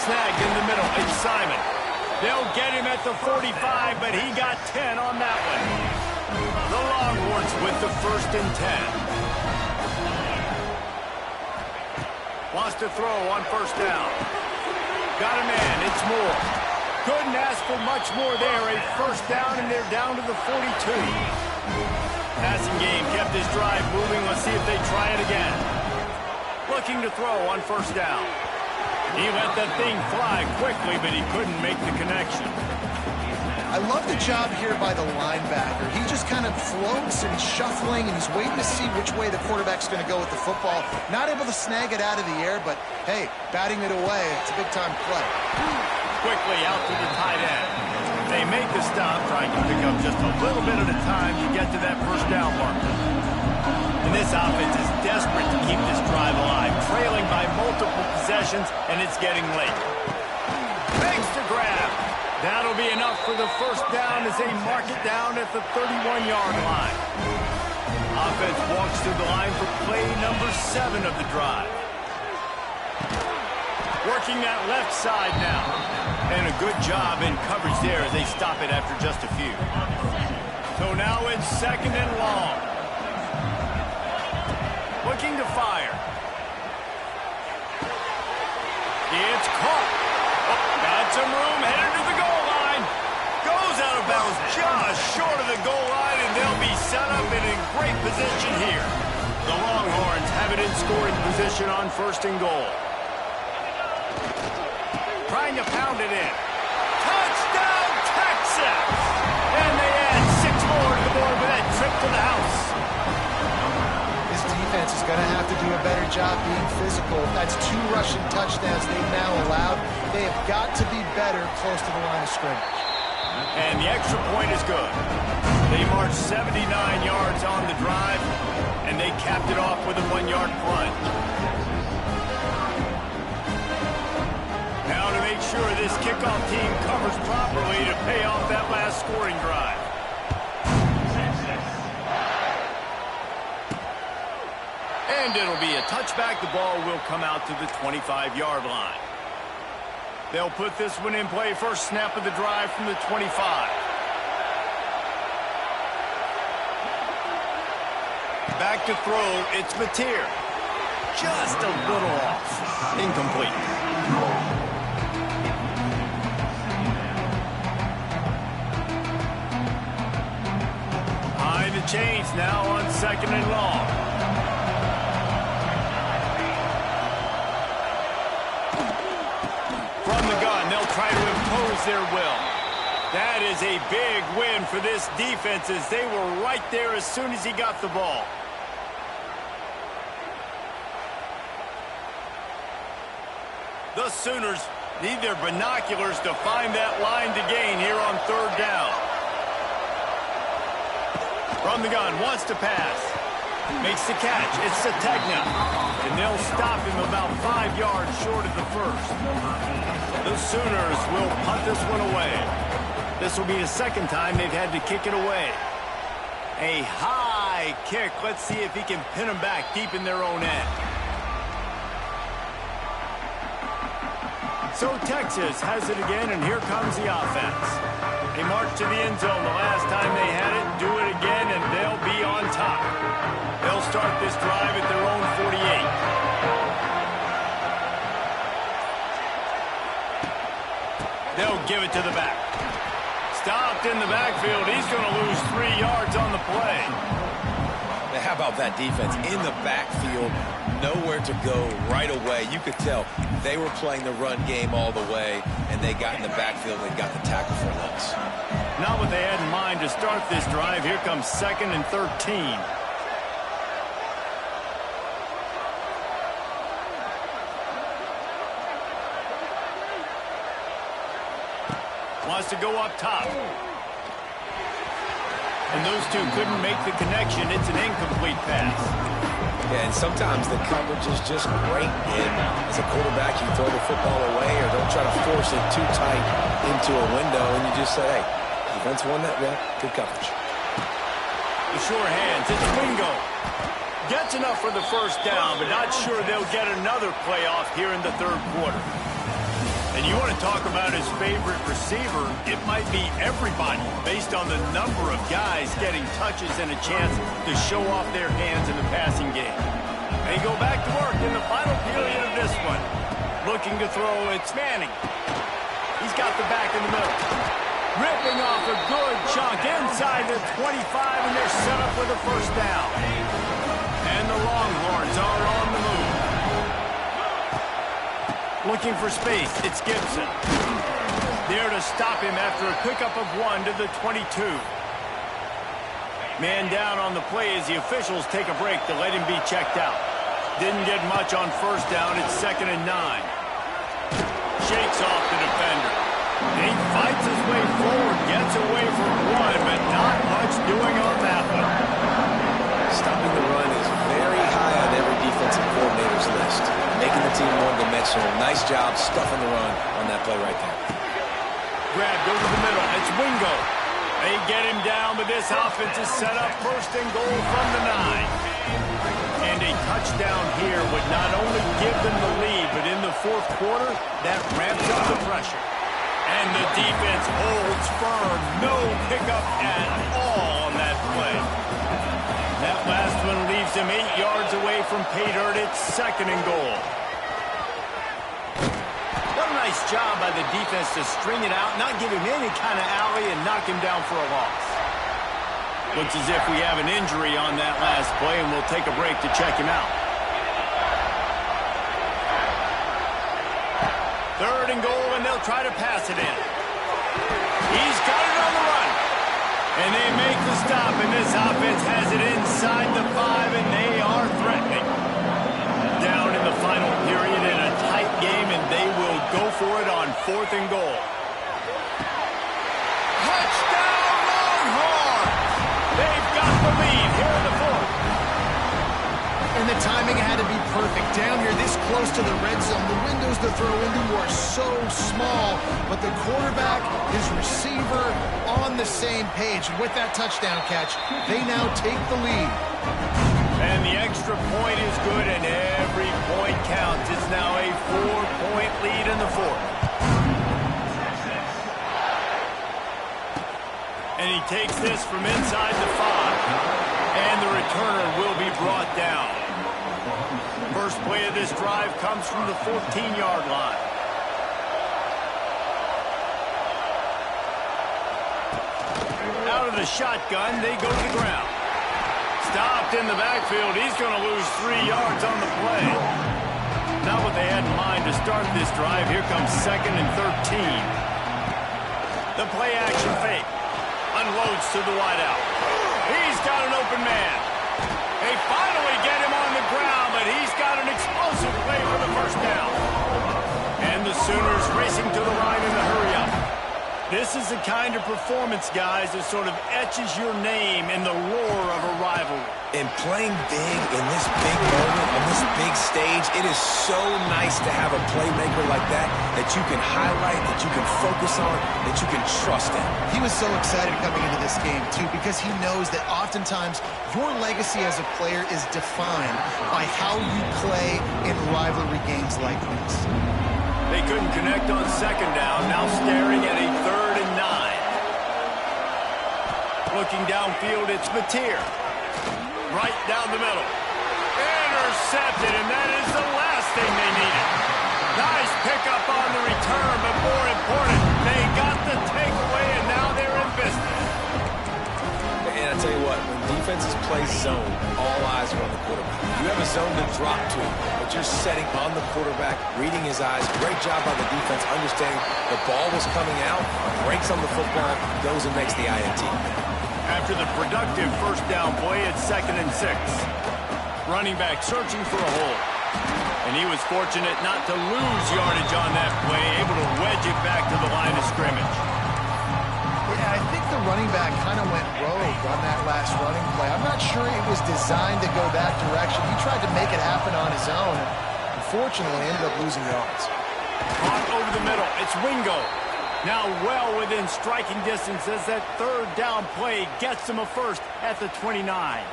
Snagged in the middle. It's Simon. They'll get him at the 45, but he got 10 on that one. The Longhorns with the 1st and 10. Wants to throw on 1st down. Got a man. It's Moore. Couldn't ask for much more there. A 1st down, and they're down to the 42. Passing game kept this drive moving. Let's see if they try it again. Looking to throw on 1st down. He let that thing fly quickly, but he couldn't make the connection. I love the job here by the linebacker. He just kind of floats and shuffling, and he's waiting to see which way the quarterback's going to go with the football. Not able to snag it out of the air, but, hey, batting it away, it's a big-time play. Quickly out to the tight end. They make the stop, trying to pick up just a little bit at a time to get to that 1st down marker. And this offense is desperate to keep this drive alive, trailing by multiple possessions, and it's getting late. Makes the grab. That'll be enough for the 1st down as they mark it down at the 31-yard line. Offense walks to the line for play number 7 of the drive. Working that left side now. And a good job in coverage there as they stop it after just a few. So now it's 2nd and long. Looking to fire. It's caught. Oh, got some room, headed to the goal line. Goes out of bounds just short of the goal line, and they'll be set up and in great position here. The Longhorns have it in scoring position on 1st and goal. Trying to pound it in. Touchdown, Texas! And they add 6 more to the board with that trip to the house. This defense is going to have to do a better job being physical. That's 2 rushing touchdowns they've now allowed. They have got to be better close to the line of scrimmage. And the extra point is good. They marched 79 yards on the drive, and they capped it off with a 1-yard punt. Now to make sure this kickoff team covers properly to pay off that last scoring drive. And it'll be a touchback. The ball will come out to the 25-yard line. They'll put this one in play. First snap of the drive from the 25. Back to throw. It's Mateer. Just a little off. Incomplete. Behind the chains now on 2nd and long. From the gun, they'll try to impose their will. That is a big win for this defense as they were right there as soon as he got the ball. The Sooners need their binoculars to find that line to gain here on 3rd down. From the gun, wants to pass. Makes the catch. It's Sategna. And they'll stop him about 5 yards short of the 1st. The Sooners will punt this one away. This will be the 2nd time they've had to kick it away. A high kick. Let's see if he can pin them back deep in their own end. So Texas has it again, and here comes the offense. They marched to the end zone the last time they had it, do it again, and they'll be on top. They'll start this drive at their own 48. They'll give it to the back. Stopped in the backfield. He's going to lose 3 yards on the play. Now, how about that defense in the backfield? Nowhere to go right away. You could tell they were playing the run game all the way, and they got in the backfield and got the tackle for a loss. Not what they had in mind to start this drive. Here comes 2nd and 13. Wants to go up top. And those two couldn't make the connection. It's an incomplete pass. Yeah, and sometimes the coverage is just great. And as a quarterback, you throw the football away or don't try to force it too tight into a window, and you just say, hey, defense won that one. Good coverage. The sure hands. It's Wingo. Gets enough for the first down, but not sure they'll get another playoff here in the 3rd quarter. And you want to talk about his favorite receiver, it might be everybody based on the number of guys getting touches and a chance to show off their hands in the passing game. They go back to work in the final period of this one. Looking to throw, it's Manning. He's got the back in the middle. Ripping off a good chunk inside the 25, and they're set up with a first down. And the Longhorns are on the move. Looking for space, it's Gibson. There to stop him after a pickup of 1 to the 22. Man down on the play as the officials take a break to let him be checked out. Didn't get much on first down, it's 2nd and 9. Shakes off the defender. He fights his way forward, gets away from 1, but not much doing on that one. Stopping the run is very high on every defensive coordinator's list. Making the team one-dimensional. Nice job stuffing the run on that play right there. Grabbed over the middle. It's Wingo. They get him down, but this offense is set up 1st and goal from the 9. And a touchdown here would not only give them the lead, but in the 4th quarter, that ramps up the pressure. And the defense holds firm. No pickup at all on that play. That last one leaves him 8 yards away from pay dirt. It's 2nd and goal. What a nice job by the defense to string it out, not give him any kind of alley, and knock him down for a loss. Looks as if we have an injury on that last play, and we'll take a break to check him out. 3rd and goal, and they'll try to pass it in. He's got it on the run. And they make the stop, and this offense has it inside the 5, and they are threatening. Down in the final period in a tight game, and they will go for it on 4th and goal. Touchdown, Longhorns! They've got the lead here in the 4th. And the timing had to be perfect. Down here this close to the red zone, the windows to throw into are so small, but the quarterback, his receiver, on the same page. With that touchdown catch, they now take the lead. And the extra point is good, and every point counts. It's now a 4-point lead in the 4th. And he takes this from inside the 5. And the returner will be brought down. First play of this drive comes from the 14-yard line. Out of the shotgun, they go to the ground. Stopped in the backfield. He's going to lose 3 yards on the play. Not what they had in mind to start this drive. Here comes 2nd and 13. The play action fake. Unloads to the wideout. He's got an open man. They finally get him on the ground, but he's got an explosive play for the first down. And the Sooners racing to the line in the hurry-up. This is the kind of performance, guys, that sort of etches your name in the roar of a rivalry. And playing big in this big moment, on this big stage, it is so nice to have a playmaker like that you can highlight, that you can focus on, that you can trust in. He was so excited coming into this game, too, because he knows that oftentimes your legacy as a player is defined by how you play in rivalry games like this. They couldn't connect on 2nd down, now staring at a 3rd and 9. Looking downfield, it's Mateer. Right down the middle. Intercepted, and that is the last thing they needed. Nice pickup on the return, but more important, they defenses play zone, all eyes are on the quarterback. You have a zone to drop to, but you're setting on the quarterback, reading his eyes. Great job by the defense, understanding the ball was coming out, breaks on the football, goes and makes the INT. After the productive first down play, it's 2nd and 6. Running back searching for a hole. And he was fortunate not to lose yardage on that play, able to wedge it back to the line of scrimmage. Yeah, I think the running back kind of went rogue on that last running play. I'm not sure it was designed to go that direction. He tried to make it happen on his own, and unfortunately ended up losing yards. Caught over the middle. It's Wingo. Now well within striking distance as that 3rd down play gets him a first at the 29.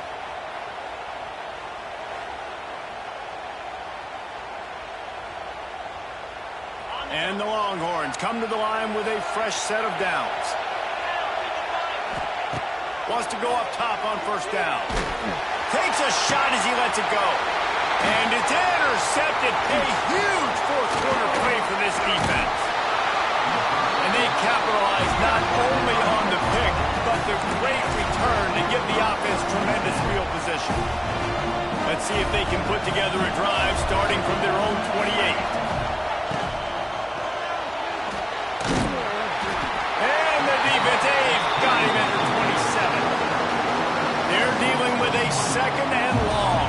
And the Longhorns come to the line with a fresh set of downs. Wants to go up top on first down. Takes a shot as he lets it go. And it's intercepted. A huge fourth-quarter play for this defense. And they capitalize not only on the pick, but the great return to give the offense tremendous field position. Let's see if they can put together a drive starting from their own 28. They've got him at the 27. They're dealing with a 2nd and long.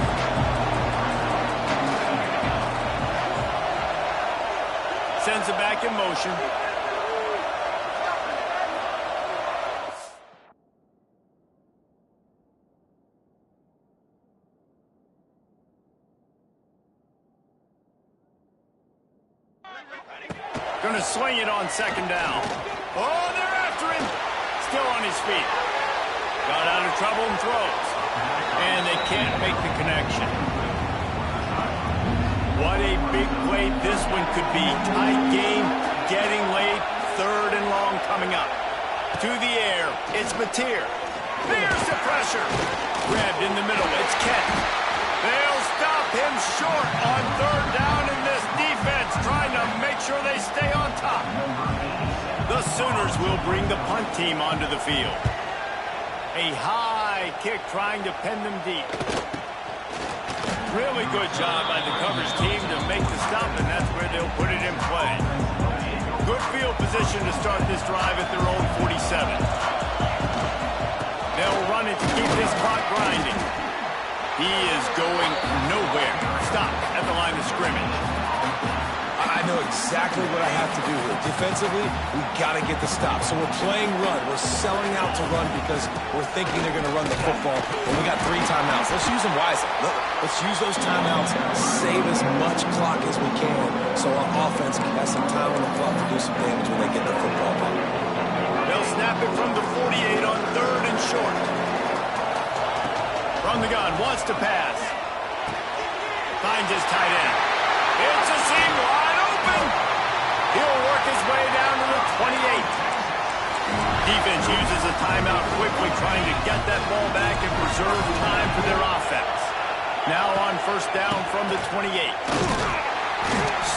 Sends it back in motion. Going to sling it on 2nd down. Oh, they're after him. Still on his feet. Got out of trouble and throws. And they can't make the connection. What a big play this one could be. Tight game, getting late, 3rd and long coming up. To the air, it's Mateer. There's the pressure. Grabbed in the middle, it's Kent. They'll stop him short on 3rd down in this defense, trying to make sure they stay on top. The Sooners will bring the punt team onto the field. A high kick trying to pen them deep. Really good job by the coverage team to make the stop, and that's where they'll put it in play. Good field position to start this drive at their own 47. They'll run it to keep this clock grinding. He is going nowhere. Stop at the line of scrimmage. I know exactly what I have to do here. Defensively, we've got to get the stop. So we're playing run. We're selling out to run because we're thinking they're going to run the football. And we got 3 timeouts. Let's use them wisely. Let's use those timeouts, save as much clock as we can so our offense has some time on the clock to do some damage when they get the football back. They'll snap it from the 48 on 3rd and short. From the gun, wants to pass. Finds his tight end. It's a seam wide open. He'll work his way down to the 28. Defense uses a timeout quickly, trying to get that ball back and preserve time for their offense. Now on first down from the 28.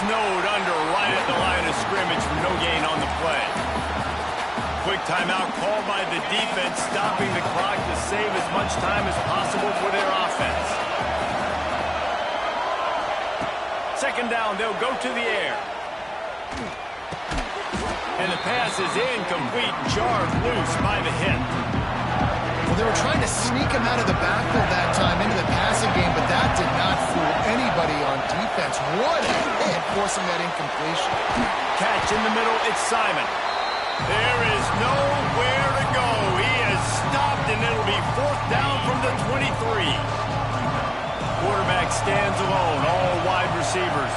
Snowed under right at the line of scrimmage for no gain on the play. Quick timeout called by the defense, stopping the clock to save as much time as possible for their offense. 2nd down, they'll go to the air. And the pass is incomplete, jarred loose by the hit. Well, they were trying to sneak him out of the backfield that time into the passing game, but that did not fool anybody on defense. What a hit, forcing that incompletion. Catch in the middle, it's Simon. There is nowhere to go. He is stopped, and it'll be 4th down from the 23. Quarterback stands alone, all wide receivers.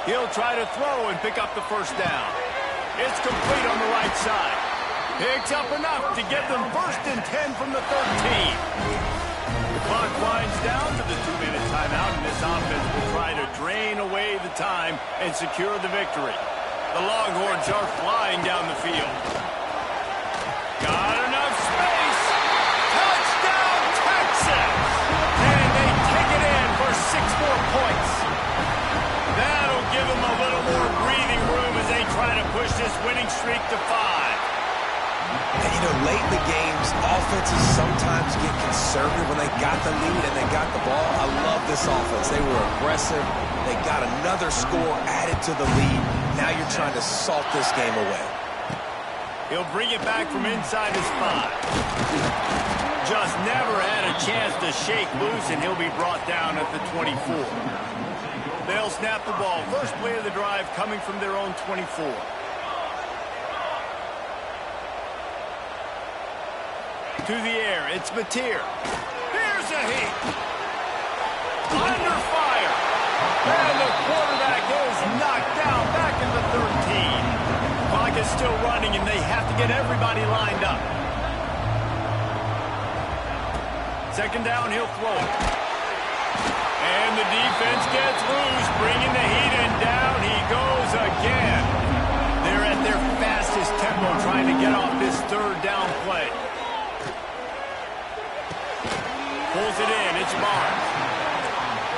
He'll try to throw and pick up the first down. It's complete on the right side. Picks up enough to get them 1st and 10 from the 13. The clock winds down to the 2-minute timeout, and this offense will try to drain away the time and secure the victory. The Longhorns are flying down the field. Got enough space. Touchdown, Texas! And they take it in for 6 more points. this winning streak to 5. And, you know, late in the games, offenses sometimes get conservative when they got the lead and they got the ball. I love this offense. They were aggressive. They got another score added to the lead. Now you're trying to salt this game away. He'll bring it back from inside his 5. Just never had a chance to shake loose, and he'll be brought down at the 24. They'll snap the ball. First play of the drive coming from their own 24. To the air, it's Mateer. Here's a heat. Under fire. And the quarterback is knocked down back in the 13. Clock is still running, and they have to get everybody lined up. Second down, he'll throw it. And the defense gets loose, bringing the heat, and down he goes again. They're at their fastest tempo trying to get off this third down play. Pulls it in, it's Barnes.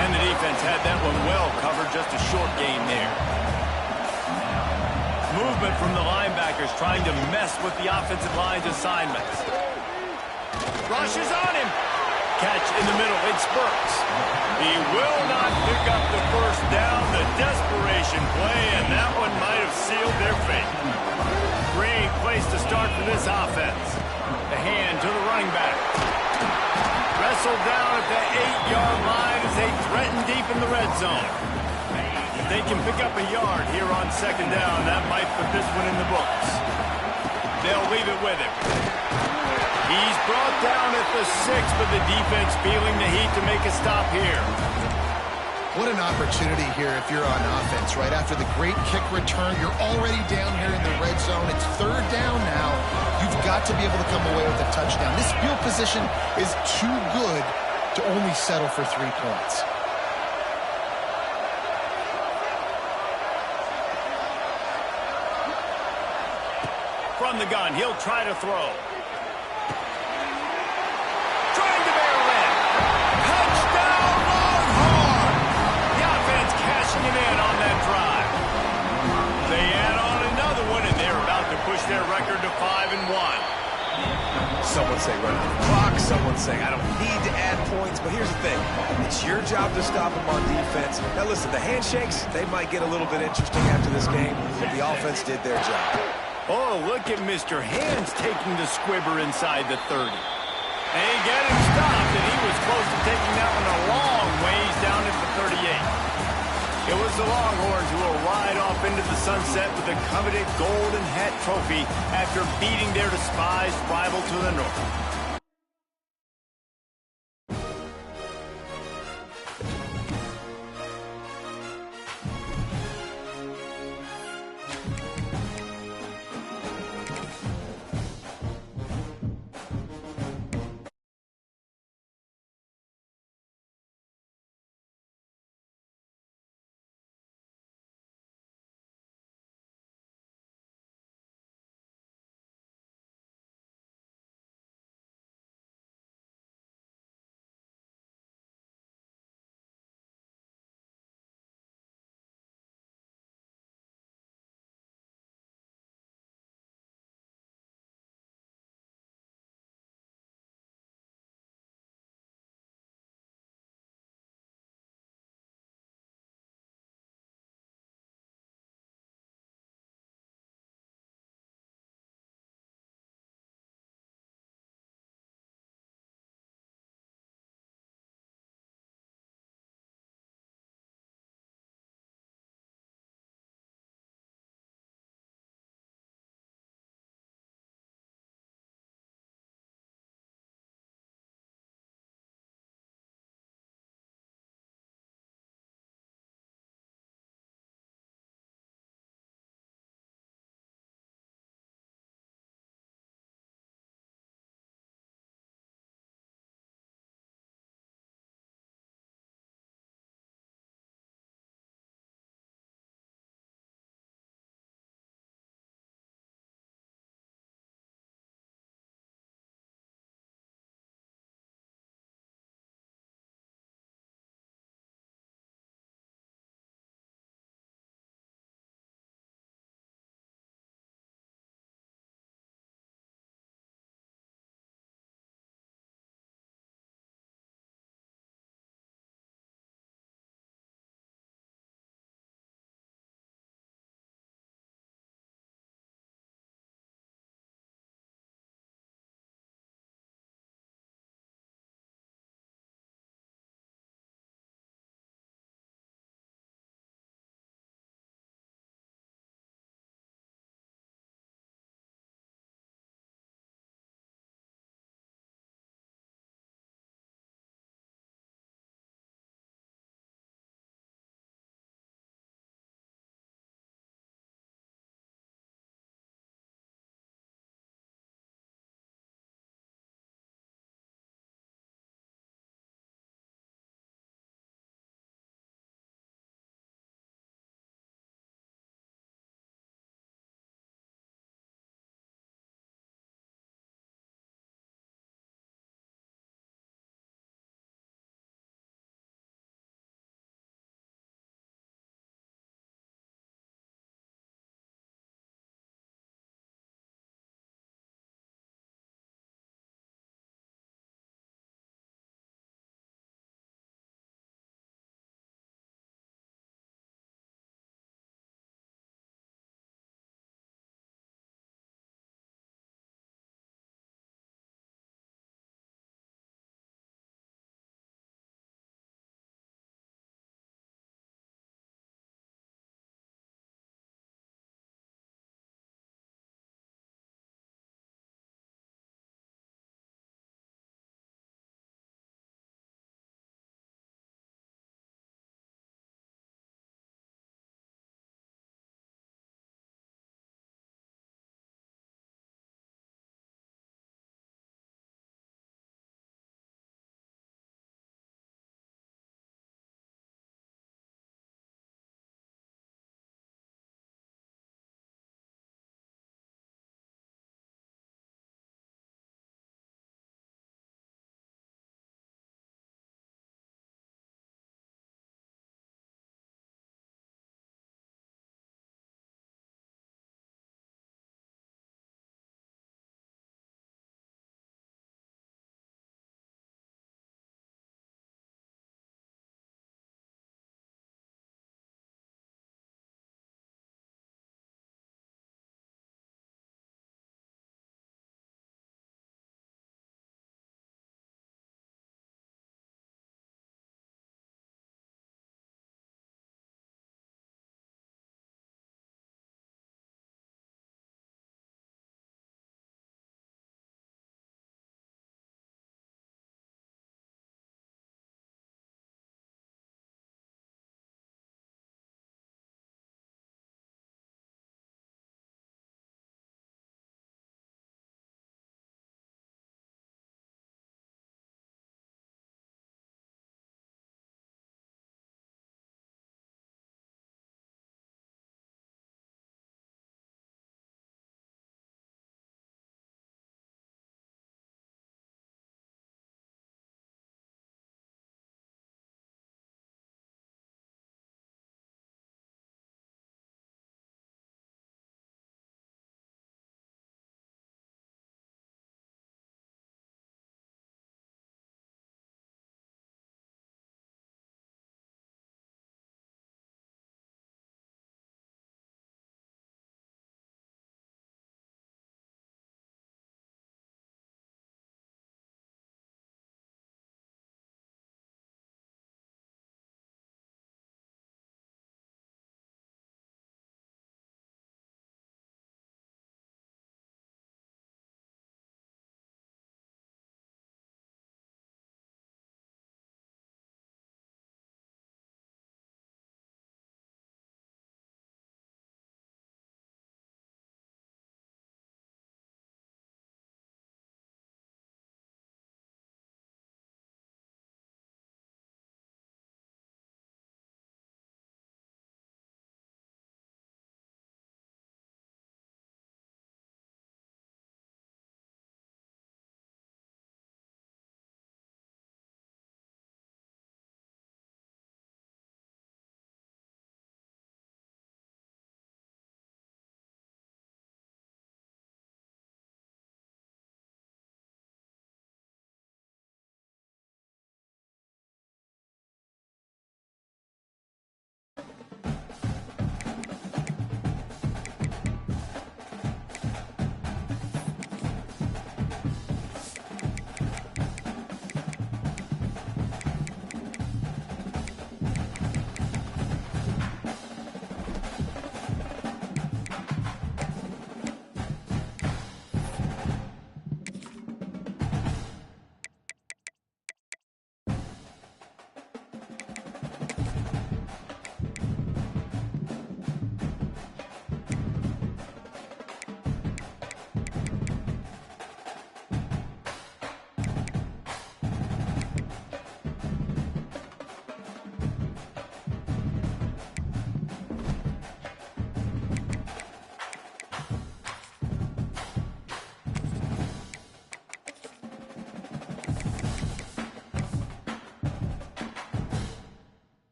And the defense had that one well covered, just a short gain there. Movement from the linebackers trying to mess with the offensive line's assignments. Rushes on him. Catch in the middle, it's Burks. He will not pick up the first down, the desperation play, and that one might have sealed their fate. Great place to start for this offense. The hand to the running back. Wrestled down at the 8-yard line as they threaten deep in the red zone. If they can pick up a yard here on second down, that might put this one in the books. They'll leave it with him. He's brought down at the 6, but the defense feeling the heat to make a stop here. What an opportunity here if you're on offense. Right after the great kick return, you're already down here in the red zone. It's third down now. You've got to be able to come away with a touchdown. This field position is too good to only settle for 3 points. From the gun, he'll try to throw. Trying to barrel in. Touchdown, Longhorn! The offense cashing it in on that drive. They add on another one, and they're about to push their record to 5-1. Someone say run the clock. Someone say I don't need to add points. But here's the thing. It's your job to stop them on defense. Now, listen, the handshakes, they might get a little bit interesting after this game, but the offense did their job. Oh, look at Mr. Hands taking the squibber inside the 30. They get him stopped, and he was close to taking that one a long ways down at the 38. It was the Longhorns who will ride off into the sunset with the coveted Golden Hat Trophy after beating their despised rival to the north.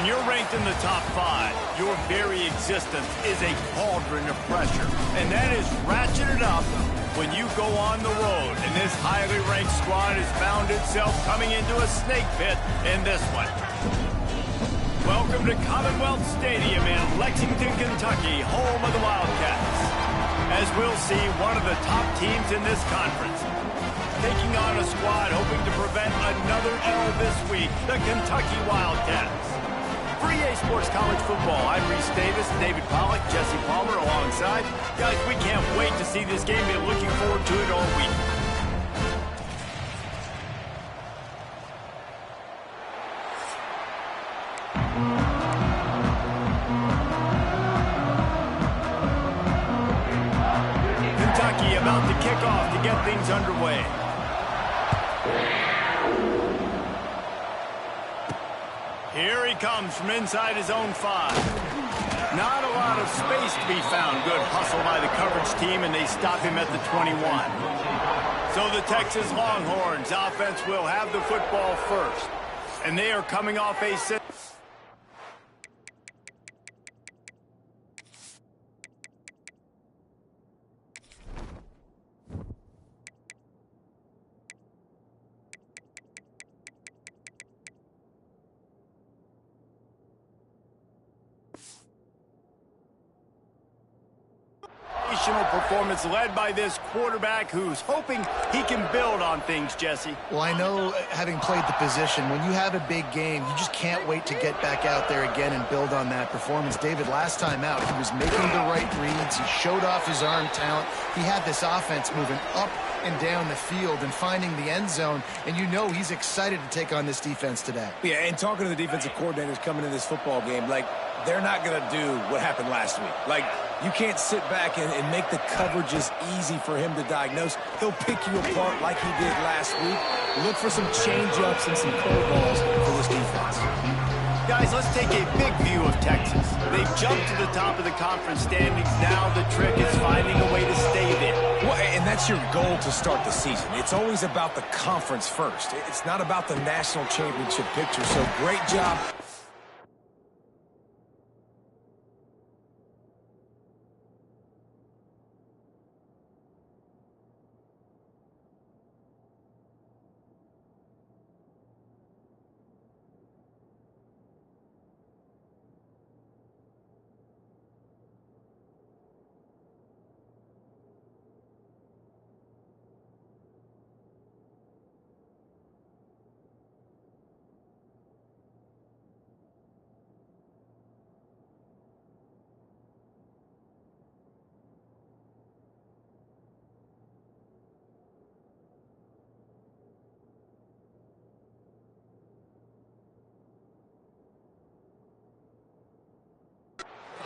When you're ranked in the top 5, your very existence is a cauldron of pressure. And that is ratcheted up when you go on the road. And this highly ranked squad has found itself coming into a snake pit in this one. Welcome to Commonwealth Stadium in Lexington, Kentucky, home of the Wildcats. As we'll see, one of the top teams in this conference taking on a squad hoping to prevent another L this week, the Kentucky Wildcats. For EA Sports College Football, I'm Reese Davis, David Pollack, Jesse Palmer alongside. Guys, we can't wait to see this game. We're looking forward to it all week. Kentucky about to kick off to get things underway. Here he comes from inside his own 5. Not a lot of space to be found. Good hustle by the coverage team, and they stop him at the 21. So the Texas Longhorns offense will have the football first. And they are coming off a performance led by this quarterback who's hoping he can build on things, Jesse. Well, I know, having played the position, when you have a big game, you just can't wait to get back out there again and build on that performance. David, last time out, he was making the right reads. He showed off his arm talent. He had this offense moving up and down the field and finding the end zone, and you know he's excited to take on this defense today. Yeah, and talking to the defensive coordinators coming in this football game, like, they're not going to do what happened last week. Like, you can't sit back and make the coverages easy for him to diagnose. He'll pick you apart like he did last week. Look for some change-ups and some curveballs for this defense. Guys, let's take a big view of Texas. They've jumped to the top of the conference standings. Now the trick is finding a way to stay there. Well, and that's your goal to start the season. It's always about the conference first. It's not about the national championship picture, so great job.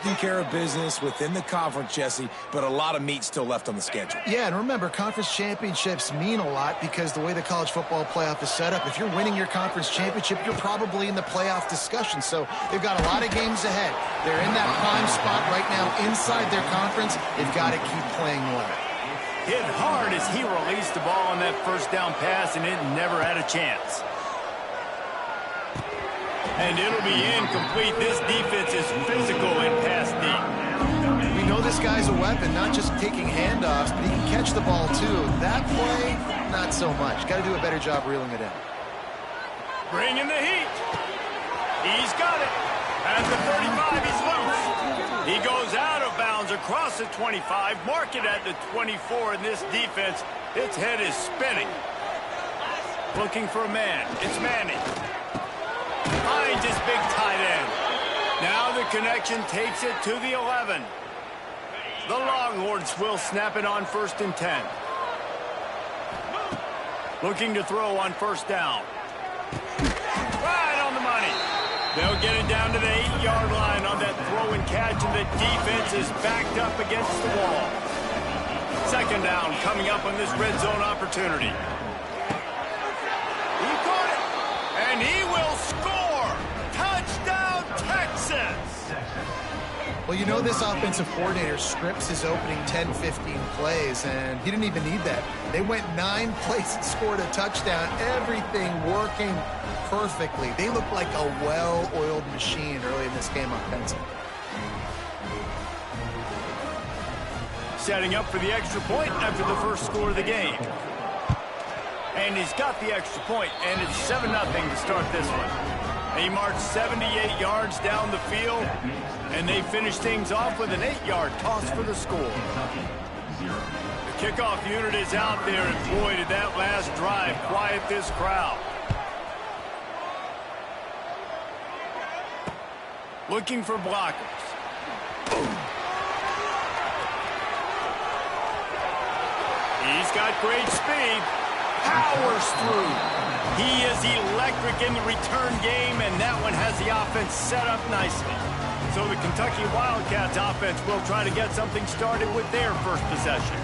Taking care of business within the conference, Jesse, but a lot of meat still left on the schedule. Yeah, and remember, conference championships mean a lot because the way the college football playoff is set up, if you're winning your conference championship, you're probably in the playoff discussion. So they've got a lot of games ahead. They're in that prime spot right now inside their conference. They've got to keep playing well. Hit hard as he released the ball on that first down pass, and it never had a chance. And it'll be incomplete. This defense is physical in pass deep. We know this guy's a weapon, not just taking handoffs, but he can catch the ball too. That play, not so much. Got to do a better job reeling it in. Bringing the heat. He's got it. At the 35, he's loose. He goes out of bounds across the 25, mark it at the 24, and this defense, its head is spinning. Looking for a man. It's Manning. Finds his big tight end. Now the connection takes it to the 11. The Longhorns will snap it on 1st and 10. Looking to throw on 1st down. Right on the money. They'll get it down to the 8-yard line on that throw and catch, and the defense is backed up against the wall. 2nd down coming up on this red zone opportunity. He caught it, and he will score. Touchdown, Texas. Well, you know this offensive coordinator scripts his opening 10, 15 plays, and he didn't even need that. They went 9 plays and scored a touchdown. Everything working perfectly. They look like a well-oiled machine early in this game offensively. Setting up for the extra point after the first score of the game. And he's got the extra point, and it's 7-0 to start this one. He marched 78 yards down the field, and they finished things off with an 8-yard toss for the score. The kickoff unit is out there, and boy, did that last drive quiet this crowd. Looking for blockers. He's got great speed. Powers through. He is electric in the return game, and that one has the offense set up nicely. So the Kentucky Wildcats offense will try to get something started with their first possession.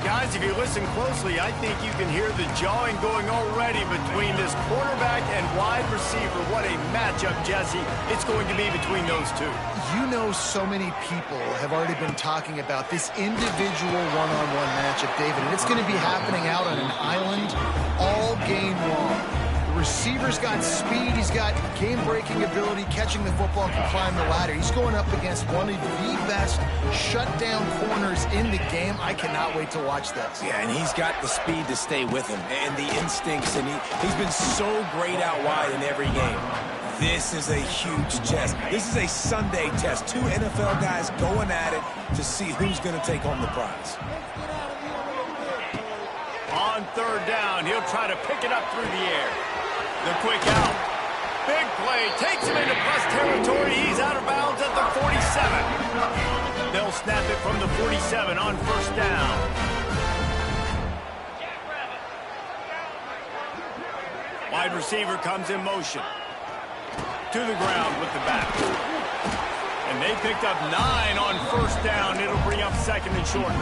Guys, if you listen closely, I think you can hear the jawing going already between this quarterback and wide receiver. What a matchup, Jesse, it's going to be between those two. You know, so many people have already been talking about this individual one-on-one matchup, David, and it's going to be happening out on an island all game long. The receiver's got speed, he's got game-breaking ability, catching the football, can climb the ladder. He's going up against one of the best shutdown corners in the game. I cannot wait to watch this. Yeah, and he's got the speed to stay with him and the instincts, and he's been so great out wide in every game. This is a huge test. This is a Sunday test. Two NFL guys going at it to see who's going to take home the prize. On third down, he'll try to pick it up through the air. The quick out. Big play. Takes him into plus territory. He's out of bounds at the 47. They'll snap it from the 47 on first down. Wide receiver comes in motion. To the ground with the back. And they picked up 9 on first down. It'll bring up second and short.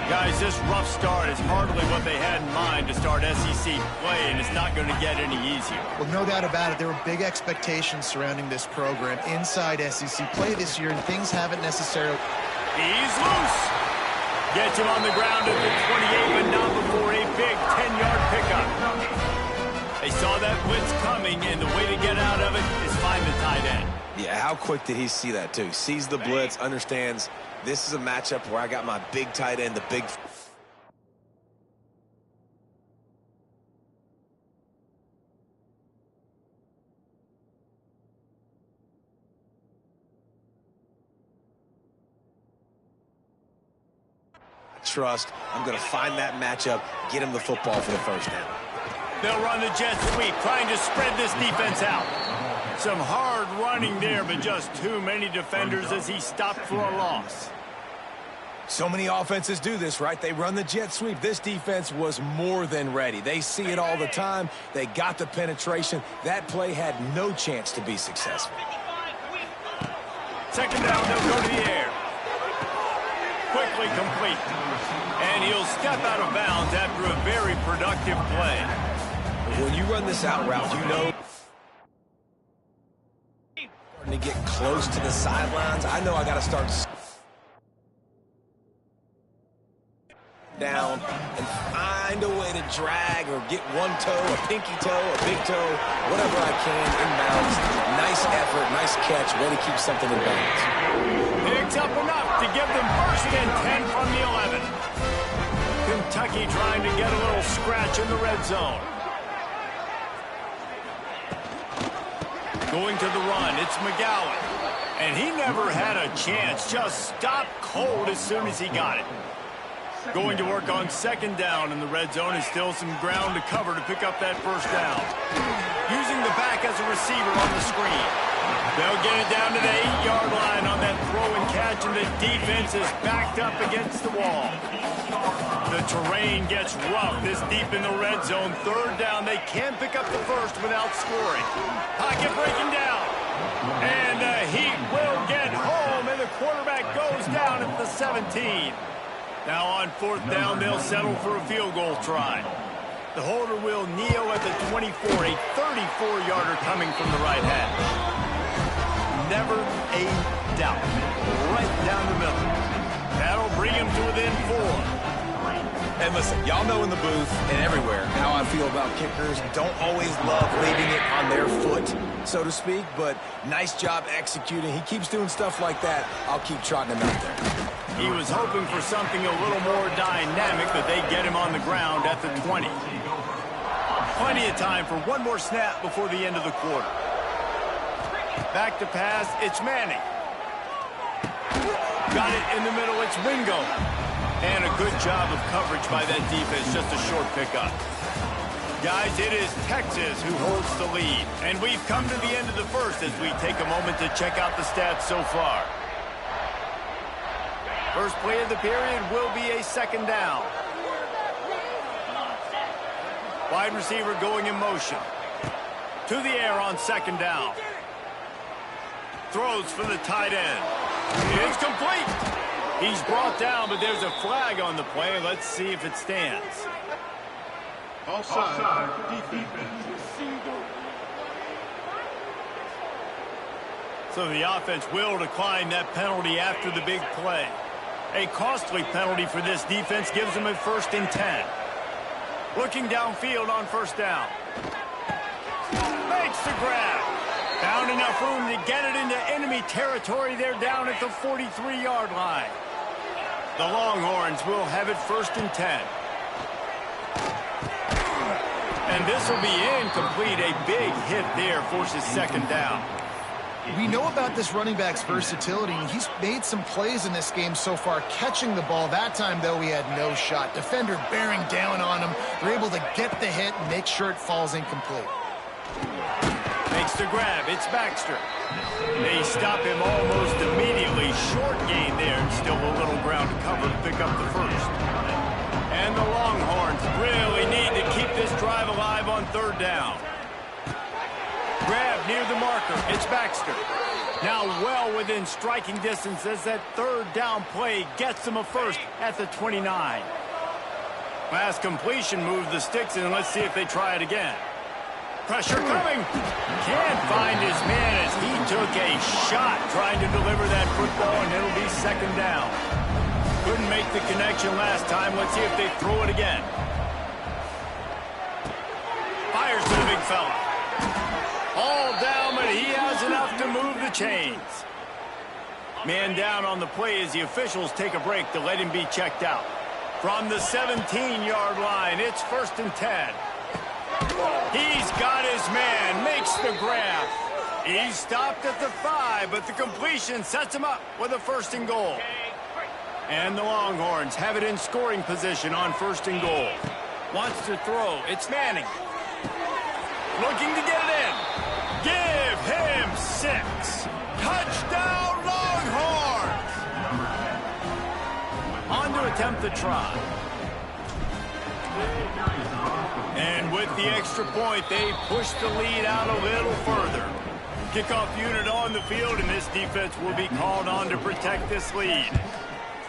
Guys, this rough start is hardly what they had in mind to start SEC play, and it's not going to get any easier. Well, no doubt about it. There were big expectations surrounding this program inside SEC play this year, and things haven't necessarily... He's loose. Gets him on the ground at the 28, but not before a big 10-yard pickup. They saw that blitz coming, and the way to get out of it is find the tight end. Yeah, how quick did he see that, too? Sees the blitz, understands this is a matchup where I got my big tight end, the big... Trust. I'm going to find that matchup, get him the football for the first down. They'll run the jet sweep, trying to spread this defense out. Some hard running there, but just too many defenders as he stopped for a loss. So many offenses do this, right? They run the jet sweep. This defense was more than ready. They see it all the time. They got the penetration. That play had no chance to be successful. Second down, they'll go to the air. Quickly complete. And he'll step out of bounds after a very productive play. When you run this out route, you know to get close to the sidelines. I know I got to start down and find a way to drag or get one toe, a pinky toe, a big toe, whatever I can inbounds. Nice effort, nice catch, way to keep something in bounds. Picks up enough to give them first and 10 from the 11. Kentucky trying to get a little scratch in the red zone. Going to the run, it's McGowan. And he never had a chance, just stopped cold as soon as he got it. Going to work on second down in the red zone, and still some ground to cover to pick up that first down. Using the back as a receiver on the screen. They'll get it down to the 8-yard line on that throw and catch, and the defense is backed up against the wall. The terrain gets rough this deep in the red zone. Third down, they can't pick up the first without scoring. Pocket breaking down. And the Heat will get home, and the quarterback goes down at the 17. Now on fourth down, they'll settle for a field goal try. The holder will kneel at the 24, a 34-yarder coming from the right hash. Never a doubt. Right down the middle. That'll bring him to within 4. And listen, y'all know in the booth and everywhere how I feel about kickers. Don't always love leaving it on their foot, so to speak, but nice job executing. He keeps doing stuff like that. I'll keep trotting him out there. He was hoping for something a little more dynamic, but they get him on the ground at the 20. Plenty of time for one more snap before the end of the quarter. Back to pass, it's Manning. Got it in the middle, it's Wingo. And a good job of coverage by that defense, just a short pickup. Guys, it is Texas who holds the lead. And we've come to the end of the first as we take a moment to check out the stats so far. First play of the period will be a second down. Wide receiver going in motion. To the air on second down. Throws for the tight end. It's complete. He's brought down, but there's a flag on the play. Let's see if it stands. Offside defense. So the offense will decline that penalty after the big play. A costly penalty for this defense gives them a 1st and 10. Looking downfield on first down. Makes the grab. Found enough room to get it into enemy territory. They're down at the 43-yard line. The Longhorns will have it 1st and 10. And this will be incomplete. A big hit there forces second down. We know about this running back's versatility. He's made some plays in this game so far, catching the ball. That time, though, he had no shot. Defender bearing down on him. They're able to get the hit and make sure it falls incomplete. Makes the grab. It's Baxter. They stop him almost immediately. Short gain there, and still a little ground to cover to pick up the first. And the Longhorns really need to keep this drive alive on third down. Grab near the marker. It's Baxter. Now well within striking distance as that third down play gets them a first at the 29. Last completion moved the sticks in, and let's see if they try it again. Pressure coming. Can't find his man as he took a shot trying to deliver that football, and it'll be second down. Couldn't make the connection last time. Let's see if they throw it again. Fires to the big fella. All down, but he has enough to move the chains. Man down on the play as the officials take a break to let him be checked out. From the 17-yard line, it's 1st and 10. He's got his man, makes the grab. He's stopped at the 5, but the completion sets him up with a 1st and goal. And the Longhorns have it in scoring position on 1st and goal. Wants to throw, it's Manning. Looking to get it in. Give him 6. Touchdown, Longhorns! On to attempt the try. And with the extra point, they push the lead out a little further. Kickoff unit on the field, and this defense will be called on to protect this lead.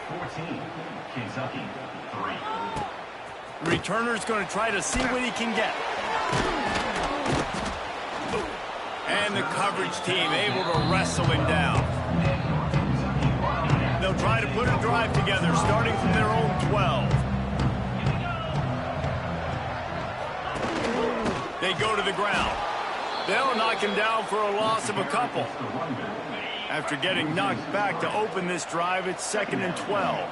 14, Kentucky, 3. Returner's going to try to see what he can get. And the coverage team able to wrestle him down. They'll try to put a drive together, starting from their own 12. They go to the ground. They'll knock him down for a loss of a couple. After getting knocked back to open this drive, it's 2nd and 12.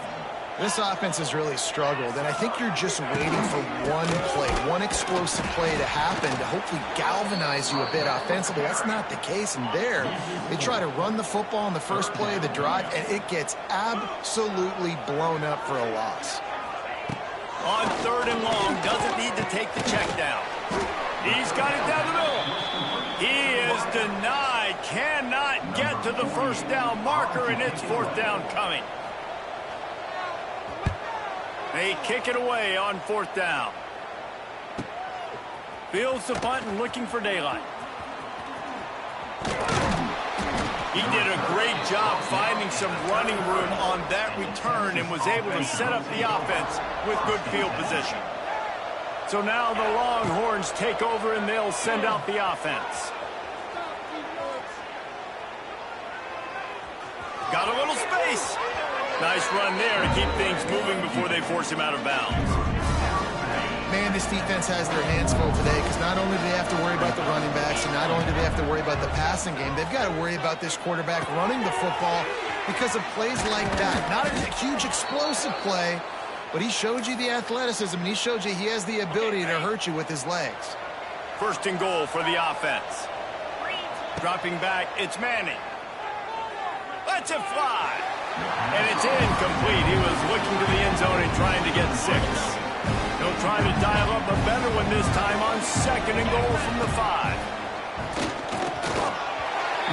This offense has really struggled, and I think you're just waiting for one play, one explosive play to happen to hopefully galvanize you a bit offensively. That's not the case, and there, they try to run the football in the first play of the drive, and it gets absolutely blown up for a loss. On 3rd and long, doesn't need to take the check down. He's got it down the middle. He is denied, cannot get to the first down marker, and it's 4th down coming. They kick it away on 4th down. Fields the punt and looking for daylight. He did a great job finding some running room on that return and was able to set up the offense with good field position. So now the Longhorns take over and they'll send out the offense. Got a little space. Nice run there to keep things moving before they force him out of bounds. Man, this defense has their hands full today because not only do they have to worry about the running backs and not only do they have to worry about the passing game, they've got to worry about this quarterback running the football because of plays like that. Not a huge explosive play, but he showed you the athleticism, and he showed you he has the ability to hurt you with his legs. First and goal for the offense. Dropping back, it's Manning. Lets it fly. And it's incomplete. He was looking to the end zone and trying to get 6. He'll try to dial up a better one this time on second and goal from the 5.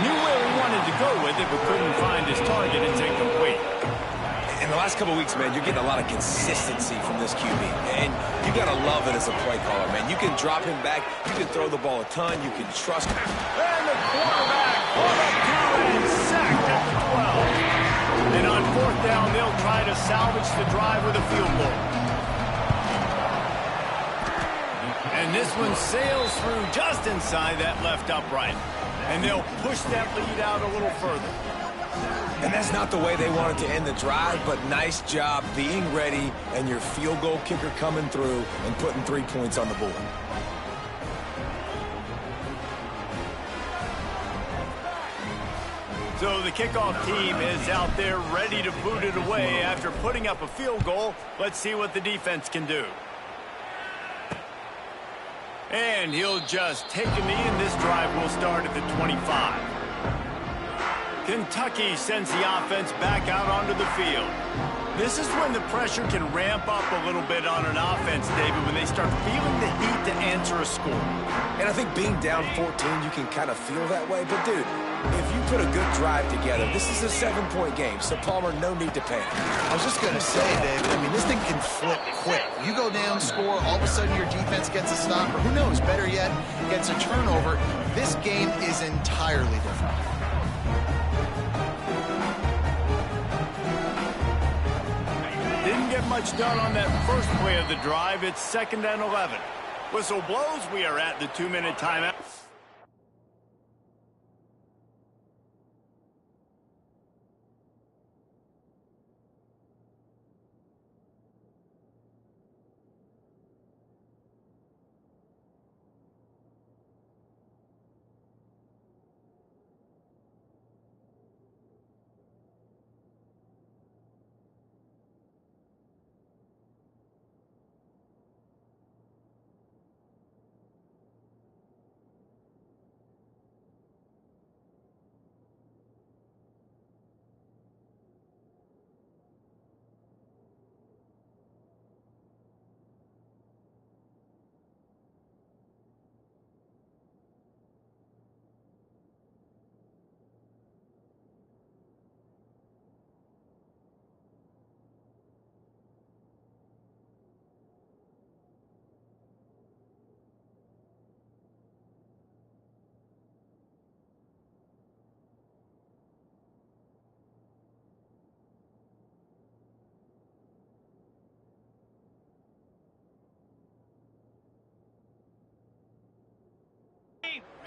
Knew where he wanted to go with it, but couldn't find his target. It's incomplete. In the last couple of weeks, man, you're getting a lot of consistency from this QB. And you got to love it as a play caller, man. You can drop him back. You can throw the ball a ton. You can trust him. And the quarterback caught up to and sacked at the 12. And on 4th down, they'll try to salvage the drive with a field goal. And this one sails through just inside that left upright. And they'll push that lead out a little further. And that's not the way they wanted to end the drive, but nice job being ready and your field goal kicker coming through and putting 3 points on the board. So the kickoff team is out there ready to boot it away after putting up a field goal. Let's see what the defense can do. And he'll just take a knee, and this drive will start at the 25. Kentucky sends the offense back out onto the field. This is when the pressure can ramp up a little bit on an offense, David, when they start feeling the heat to answer a score. And I think being down 14, you can kind of feel that way. But, dude, if you put a good drive together, this is a 7-point game. So, Palmer, no need to panic. I was just going to say, David, I mean, this thing can flip quick. You go down, score, all of a sudden your defense gets a stop, or who knows, better yet, gets a turnover. This game is entirely different. Didn't get much done on that first play of the drive. It's 2nd and 11. Whistle blows. We are at the 2-minute timeout.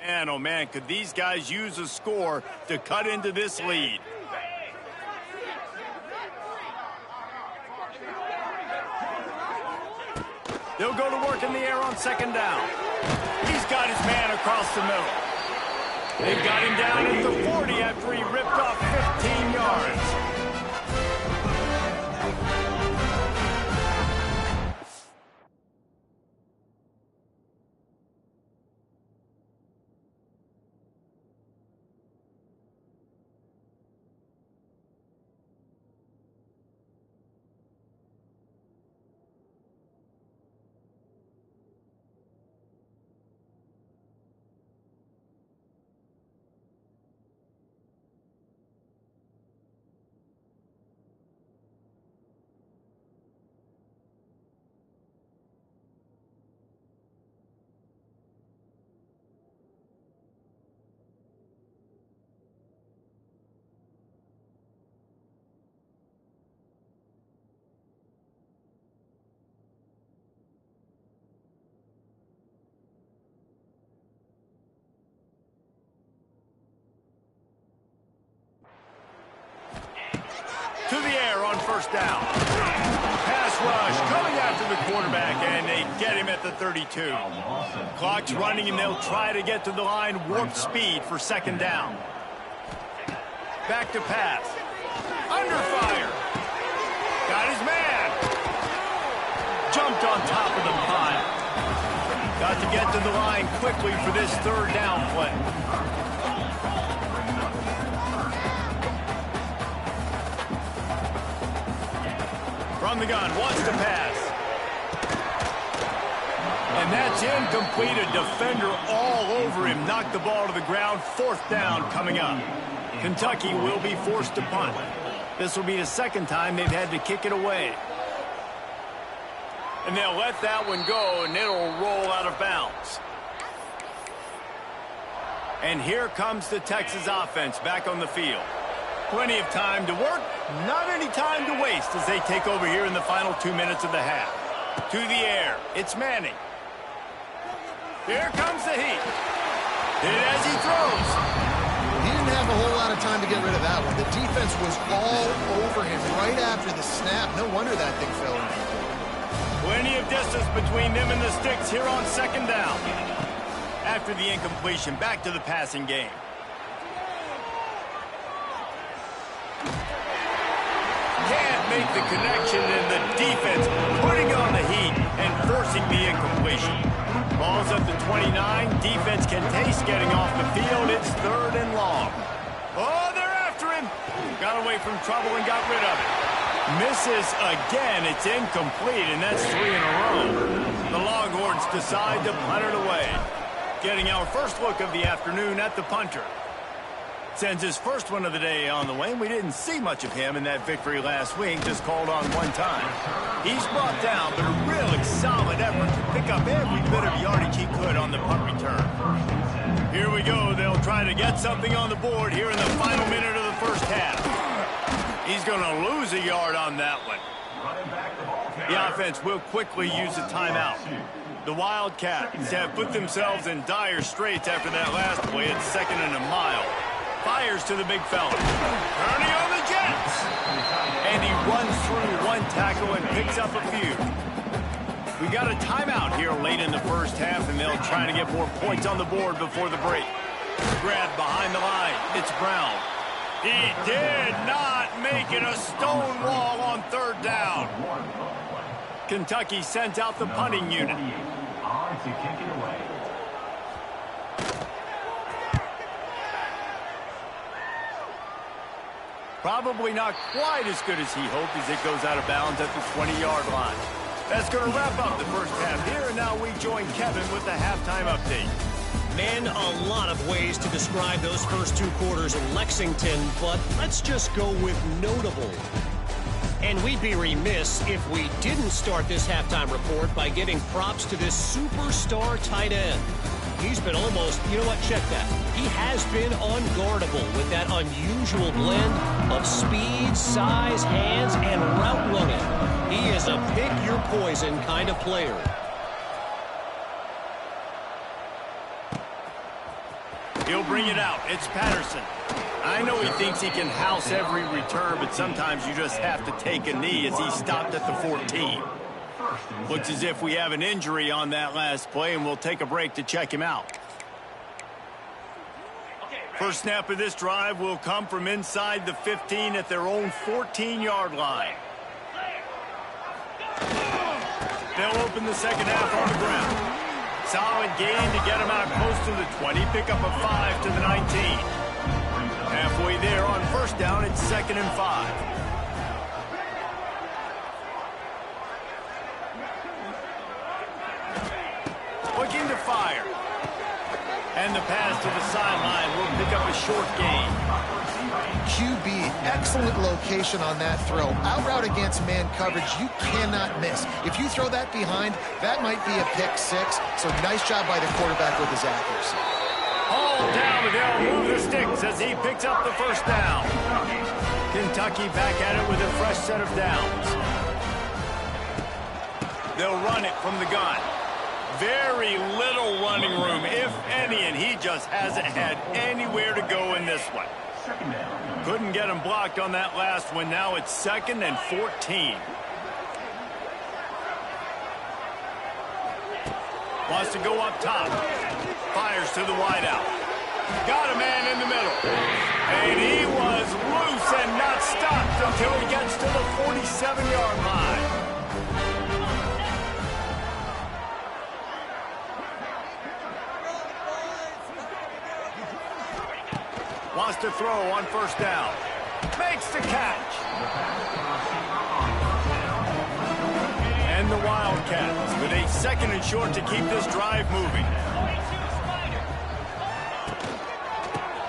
Man, oh man, could these guys use a score to cut into this lead? They'll go to work in the air on 2nd down. He's got his man across the middle. They've got him down at the 40 after he ripped off 15 yards. first down. Pass rush coming after the quarterback, and they get him at the 32. Clock's running, and they'll try to get to the line warp speed for second down. Back to pass. Under fire. Got his man. Jumped on top of the pile. Got to get to the line quickly for this third down play. From the gun, wants to pass. And that's incomplete. A defender all over him. Knocked the ball to the ground. Fourth down coming up. Kentucky will be forced to punt. This will be the second time they've had to kick it away. And they'll let that one go, and it'll roll out of bounds. And here comes the Texas offense back on the field. Plenty of time to work, not any time to waste as they take over here in the final 2 minutes of the half. To the air, it's Manning. Here comes the heat. Hit as he throws. He didn't have a whole lot of time to get rid of that one. The defense was all over him right after the snap. No wonder that thing fell in. Plenty of distance between them and the sticks here on second down. After the incompletion, back to the passing game. Can't make the connection, and the defense putting on the heat and forcing the incompletion. Ball's at the 29. Defense can taste getting off the field. It's third and long. Oh, they're after him. Got away from trouble and got rid of it. Misses again. It's incomplete, and that's 3 in a row. The Longhorns decide to punt it away. Getting our first look of the afternoon at the punter. Sends his first one of the day on the way. We didn't see much of him in that victory last week, just called on one time. He's brought down, but a really solid effort to pick up every bit of yardage he could on the punt return. Here we go. They'll try to get something on the board here in the final minute of the first half. He's going to lose a yard on that one. The offense will quickly use a timeout. The Wildcats have put themselves in dire straits after that last play. It's second and a mile. Fires to the big fella. Turning on the Jets. And he runs through one tackle and picks up a few. We got a timeout here late in the first half, and they'll try to get more points on the board before the break. Grab behind the line. It's Brown. He did not make it a stone wall on third down. Kentucky sent out the punting unit. On to kick it away. Probably not quite as good as he hoped as it goes out of bounds at the 20-yard line. That's going to wrap up the first half here, and now we join Kevin with the halftime update. Man, a lot of ways to describe those first two quarters in Lexington, but let's just go with notable. And we'd be remiss if we didn't start this halftime report by giving props to this superstar tight end. He's been almost, you know what, check that. He has been unguardable with that unusual blend of speed, size, hands, and route running. He is a pick-your-poison kind of player. He'll bring it out. It's Patterson. I know he thinks he can house every return, but sometimes you just have to take a knee as he stopped at the 14. Looks as if we have an injury on that last play, and we'll take a break to check him out. First snap of this drive will come from inside the 15 at their own 14-yard line. They'll open the second half on the ground. Solid gain to get him out close to the 20. Pick up a 5 to the 19. Halfway there on first down, it's 2nd and 5. Looking to fire. And the pass to the sideline will pick up a short gain. QB, excellent location on that throw. Out route against man coverage, you cannot miss. If you throw that behind, that might be a pick 6. So nice job by the quarterback with his accuracy. All down, but they'll move the sticks as he picks up the first down. Kentucky back at it with a fresh set of downs. They'll run it from the gun. Very little running room, if any, and he just hasn't had anywhere to go in this one. Second down. Couldn't get him blocked on that last one. Now it's 2nd and 14. Wants to go up top. Fires to the wideout. Got a man in the middle. And he was loose and not stopped until he gets to the 47-yard line. Wants to throw on 1st down. Makes the catch. And the Wildcats with a 2nd and short to keep this drive moving.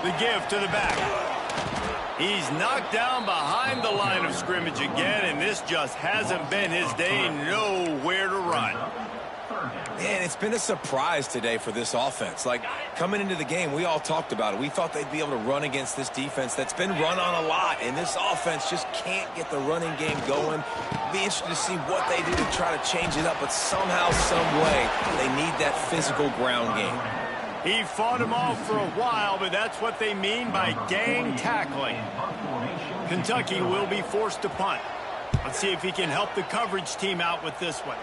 The give to the back. He's knocked down behind the line of scrimmage again, and this just hasn't been his day. Nowhere to run. Man, it's been a surprise today for this offense. Like, coming into the game, we all talked about it. We thought they'd be able to run against this defense that's been run on a lot, and this offense just can't get the running game going. It'll be interesting to see what they do to try to change it up, but somehow, some way, they need that physical ground game. He fought him off for a while, but that's what they mean by gang tackling. Kentucky will be forced to punt. Let's see if he can help the coverage team out with this one.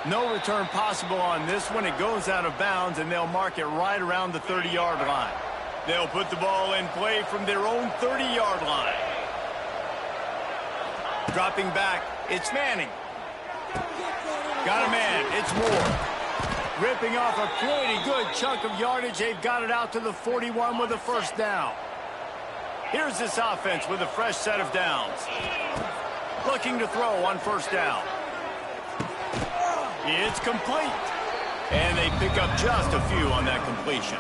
No return possible on this one. It goes out of bounds, and they'll mark it right around the 30-yard line. They'll put the ball in play from their own 30-yard line. Dropping back, it's Manning. Got a man, it's Moore. Ripping off a pretty good chunk of yardage. They've got it out to the 41 with a 1st down. Here's this offense with a fresh set of downs. Looking to throw on 1st down. It's complete. And they pick up just a few on that completion.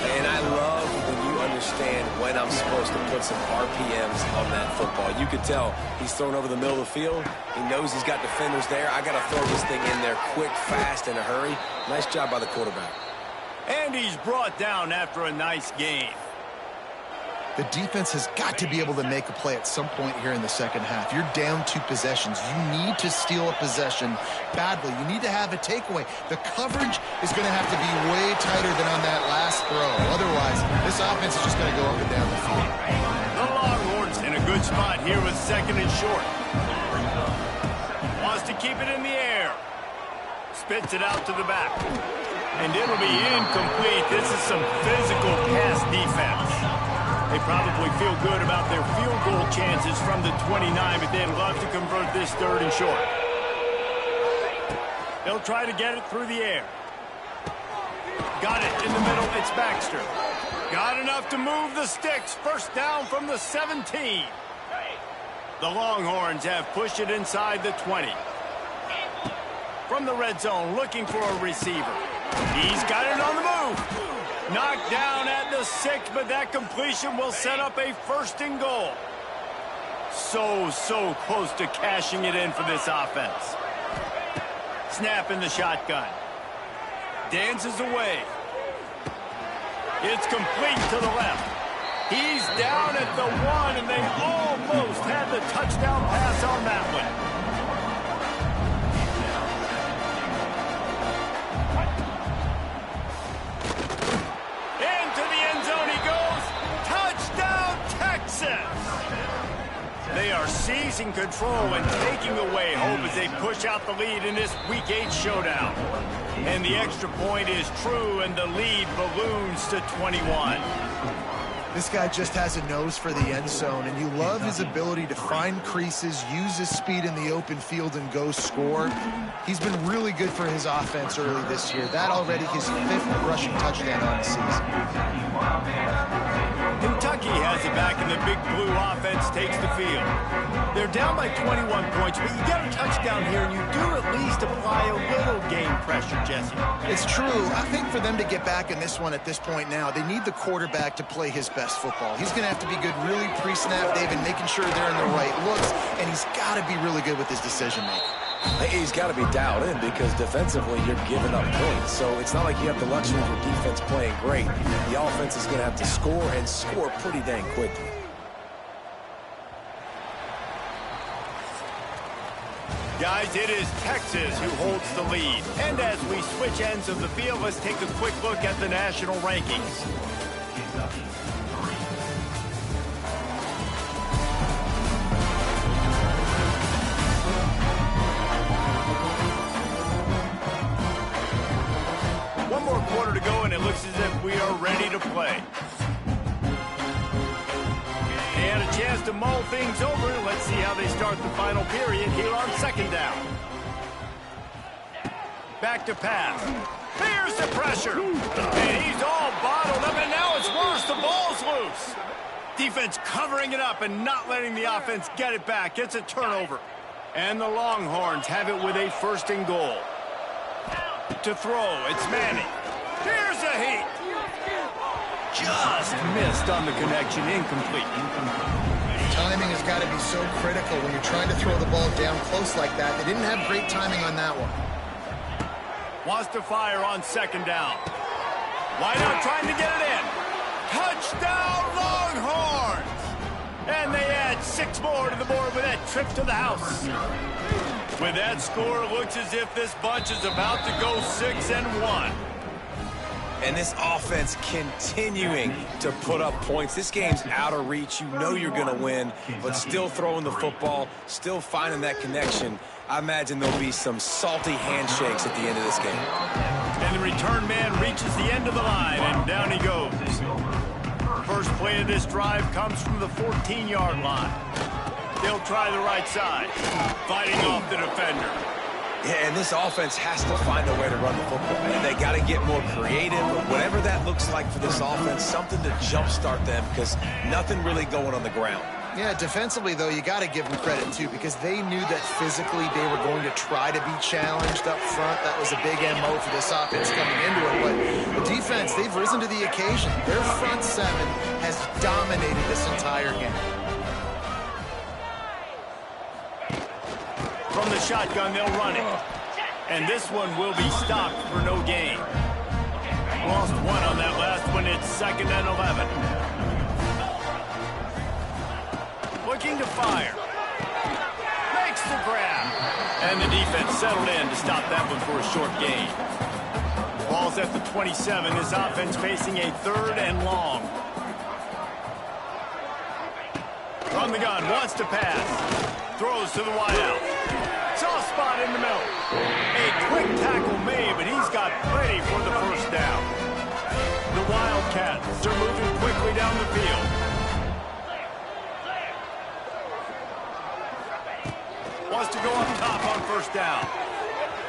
And I love when you understand when I'm supposed to put some RPMs on that football. You could tell he's thrown over the middle of the field. He knows he's got defenders there. I got to throw this thing in there quick, fast, in a hurry. Nice job by the quarterback. And he's brought down after a nice game. The defense has got to be able to make a play at some point here in the 2nd half. You're down 2 possessions. You need to steal a possession badly. You need to have a takeaway. The coverage is going to have to be way tighter than on that last throw. Otherwise, this offense is just going to go up and down the field. The Longhorns in a good spot here with 2nd and short. Wants to keep it in the air. Spits it out to the back. And it'll be incomplete. This is some physical pass defense. They probably feel good about their field goal chances from the 29, but they'd love to convert this 3rd and short. They'll try to get it through the air. Got it in the middle. It's Baxter. Got enough to move the sticks. 1st down from the 17. The Longhorns have pushed it inside the 20. From the red zone, looking for a receiver. He's got it on the move. Knocked down at the 6, but that completion will set up a 1st and goal. So close to cashing it in for this offense. Snap in the shotgun. Dances away. It's complete to the left. He's down at the 1, and they almost had the touchdown pass on that one. They are seizing control and taking away hope as they push out the lead in this Week 8 showdown. And the extra point is true, and the lead balloons to 21. This guy just has a nose for the end zone, and you love his ability to find creases, use his speed in the open field, and go score. He's been really good for his offense early this year. That already his 5th rushing touchdown on the season. Kentucky has it back, and the Big Blue offense takes the field. They're down by 21 points, but you get a touchdown here, and you do at least apply a little game pressure, Jesse. It's true. I think for them to get back in this one at this point now, they need the quarterback to play his best football. He's going to have to be good really pre-snap, David, making sure they're in the right looks, and he's got to be really good with his decision-making. He's got to be dialed in because defensively you're giving up points. So it's not like you have the luxury of your defense playing great. The offense is going to have to score and score pretty dang quickly. Guys, it is Texas who holds the lead. And as we switch ends of the field, let's take a quick look at the national rankings. play. They had a chance to mull things over. Let's see how they start the final period here on second down. Back to pass. Here's the pressure. And he's all bottled up, and now it's worse. The ball's loose. Defense covering it up and not letting the offense get it back. It's a turnover. And the Longhorns have it with a 1st and goal. To throw, it's Manning. Here's a heat. Just missed on the connection. Incomplete. Timing has got to be so critical when you're trying to throw the ball down close like that. They didn't have great timing on that one. Wants to fire on second down. Wide out trying to get it in. Touchdown Longhorns! And they add 6 more to the board with that trip to the house. With that score, it looks as if this bunch is about to go 6-1. And this offense continuing to put up points. This game's out of reach. You know you're going to win, but still throwing the football, still finding that connection. I imagine there'll be some salty handshakes at the end of this game. And the return man reaches the end of the line, and down he goes. First play of this drive comes from the 14-yard line. They'll try the right side, fighting off the defender. Yeah, and this offense has to find a way to run the football. And they got to get more creative, but whatever that looks like for this offense, something to jumpstart them, because nothing really going on the ground. Yeah, defensively, though, you got to give them credit, too, because they knew that physically they were going to try to be challenged up front. That was a big MO for this offense coming into it. But the defense, they've risen to the occasion. Their front 7 has dominated this entire game. From the shotgun, they'll run it. And this one will be stopped for no gain. Lost 1 on that last one. It's 2nd and 11. Looking to fire. Makes the grab. And the defense settled in to stop that one for a short gain. Ball's at the 27. This offense facing a 3rd and long. From the gun, wants to pass. Throws to the wideout. Soft spot in the middle. A quick tackle made, but he's got plenty for the 1st down. The Wildcats are moving quickly down the field. Wants to go up top on 1st down.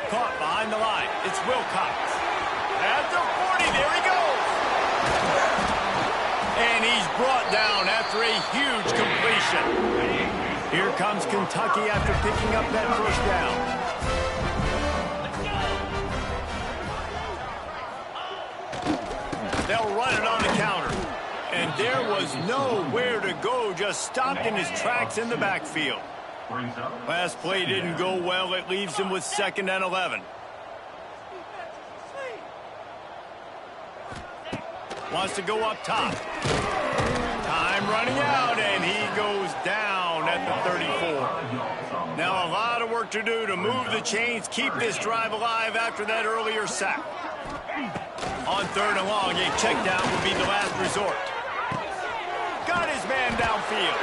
Caught behind the line. It's Wilcox. At the 40, there he goes. And he's brought down after a huge completion. Here comes Kentucky after picking up that 1st down. They'll run it on the counter. And there was nowhere to go, just stopped in his tracks in the backfield. Last play didn't go well. It leaves him with 2nd and 11. Wants to go up top. Time running out, and he goes down at the 34. Now a lot of work to do to move the chains, keep this drive alive after that earlier sack. On 3rd and long, a check down would be the last resort. Got his man downfield.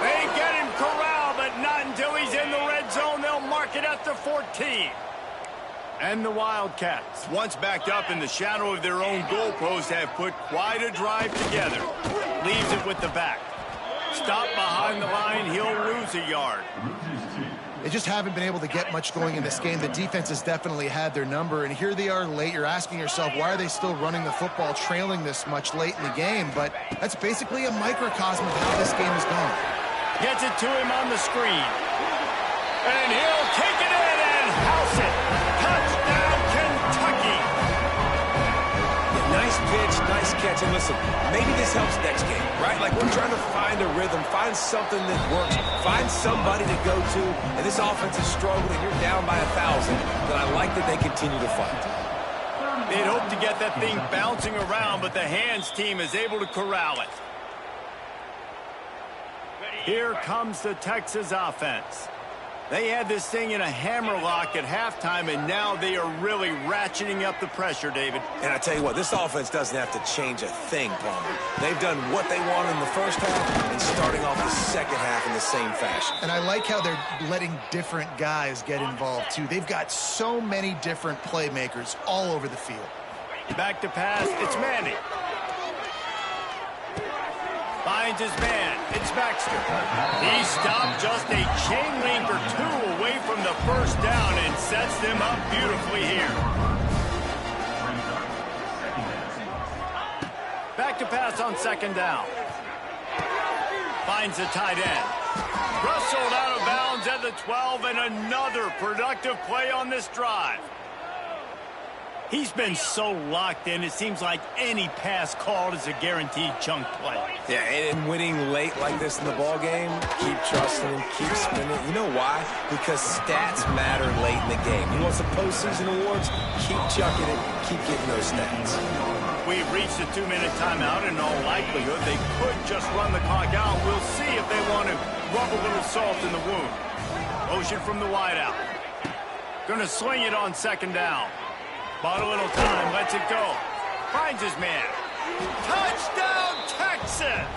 They get him corralled, but not until he's in the red zone. They'll mark it at the 14. And the Wildcats, once backed up in the shadow of their own goalpost, have put quite a drive together. Leaves it with the back. Stop behind the line, he'll lose a yard. They just haven't been able to get much going in this game. The defense has definitely had their number, and here they are late. You're asking yourself, why are they still running the football, trailing this much late in the game? But that's basically a microcosm of how this game has gone. Gets it to him on the screen. And he'll take it in and house it. Touchdown, Kentucky. Nice pitch, nice catch. And listen, maybe this helps next game, right? Like, we're trying to find a rhythm, find something that works, find somebody to go to. And this offense is struggling, and you're down by 1,000. But I like that they continue to fight. They'd hope to get that thing bouncing around, but the hands team is able to corral it. Here comes the Texas offense. They had this thing in a hammerlock at halftime, and now they are really ratcheting up the pressure, David. And I tell you what, this offense doesn't have to change a thing, Palmer. They've done what they wanted in the 1st half and starting off the 2nd half in the same fashion. And I like how they're letting different guys get involved, too. They've got so many different playmakers all over the field. Back to pass, it's Manning. Finds his man. It's Baxter. He stopped just a chain link or two away from the first down and sets them up beautifully here. Back to pass on second down. Finds the tight end. Wrestled out of bounds at the 12, and another productive play on this drive. He's been so locked in, it seems like any pass called is a guaranteed chunk play. Yeah, and winning late like this in the ball game, keep trusting him, keep spinning. You know why? Because stats matter late in the game. You want some postseason awards? Keep chucking it, keep getting those stats. We've reached a 2-minute timeout. In all likelihood, they could just run the clock out. We'll see if they want to rub a little salt in the wound. Motion from the wideout. Gonna sling it on second down. Bought a little time, lets it go. Finds his man. Touchdown, Texas!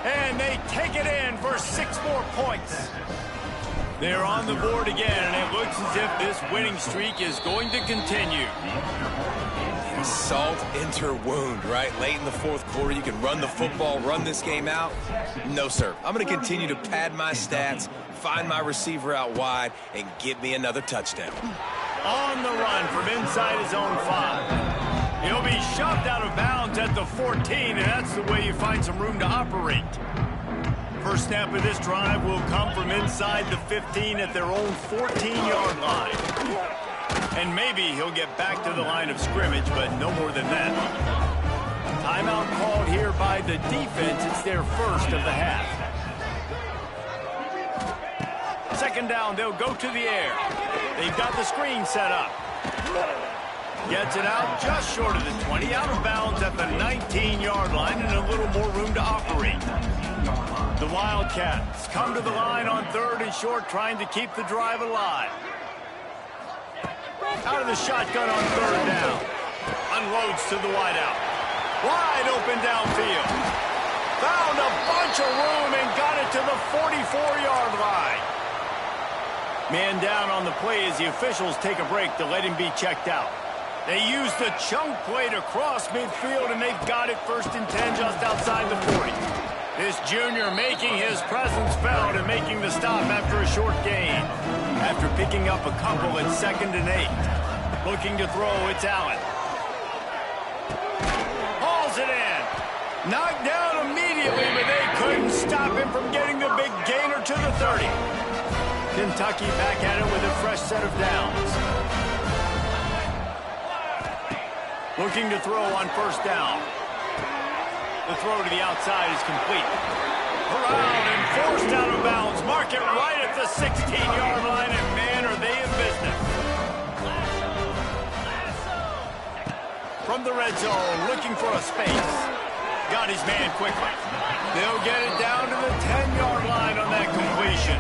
And they take it in for 6 more points. They're on the board again, and it looks as if this winning streak is going to continue. Salt enter wound, right? Late in the fourth quarter, you can run the football, run this game out. No, sir. I'm going to continue to pad my stats, find my receiver out wide, and get me another touchdown. On the run from inside his own 5. He'll be shoved out of bounds at the 14, and that's the way you find some room to operate. First snap of this drive will come from inside the 15 at their own 14-yard line. And maybe he'll get back to the line of scrimmage, but no more than that. Timeout called here by the defense. It's their first of the half. Second down, they'll go to the air. They've got the screen set up. Gets it out just short of the 20, out of bounds at the 19-yard line, and a little more room to operate. The Wildcats come to the line on 3rd and short, trying to keep the drive alive. Out of the shotgun on 3rd down. Unloads to the wideout. Wide open downfield. Found a bunch of room and got it to the 44-yard line. Man down on the play as the officials take a break to let him be checked out. They use the chunk play to cross midfield, and they've got it 1st and 10 just outside the 40. This junior making his presence felt and making the stop after a short gain. After picking up a couple at 2nd and 8. Looking to throw, it's Allen. Hauls it in. Knocked down immediately, but they couldn't stop him from getting the big gainer to the 30. Kentucky back at it with a fresh set of downs. Looking to throw on 1st down. The throw to the outside is complete. Around and forced out of bounds. Mark it right at the 16-yard line, and man, are they in business. From the red zone, looking for a space. Got his man quickly. They'll get it down to the 10-yard line on that completion.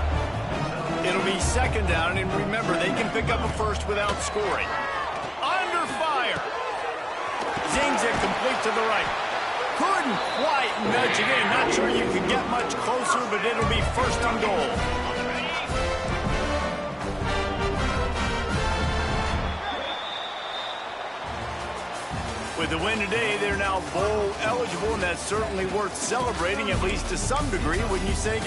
It'll be 2nd down, and remember, they can pick up a first without scoring. Under fire. Zings it complete to the right. Couldn't quite nudge it in. Not sure you can get much closer, but it'll be 1st and goal. With the win today, they're now bowl eligible, and that's certainly worth celebrating, at least to some degree, wouldn't you say?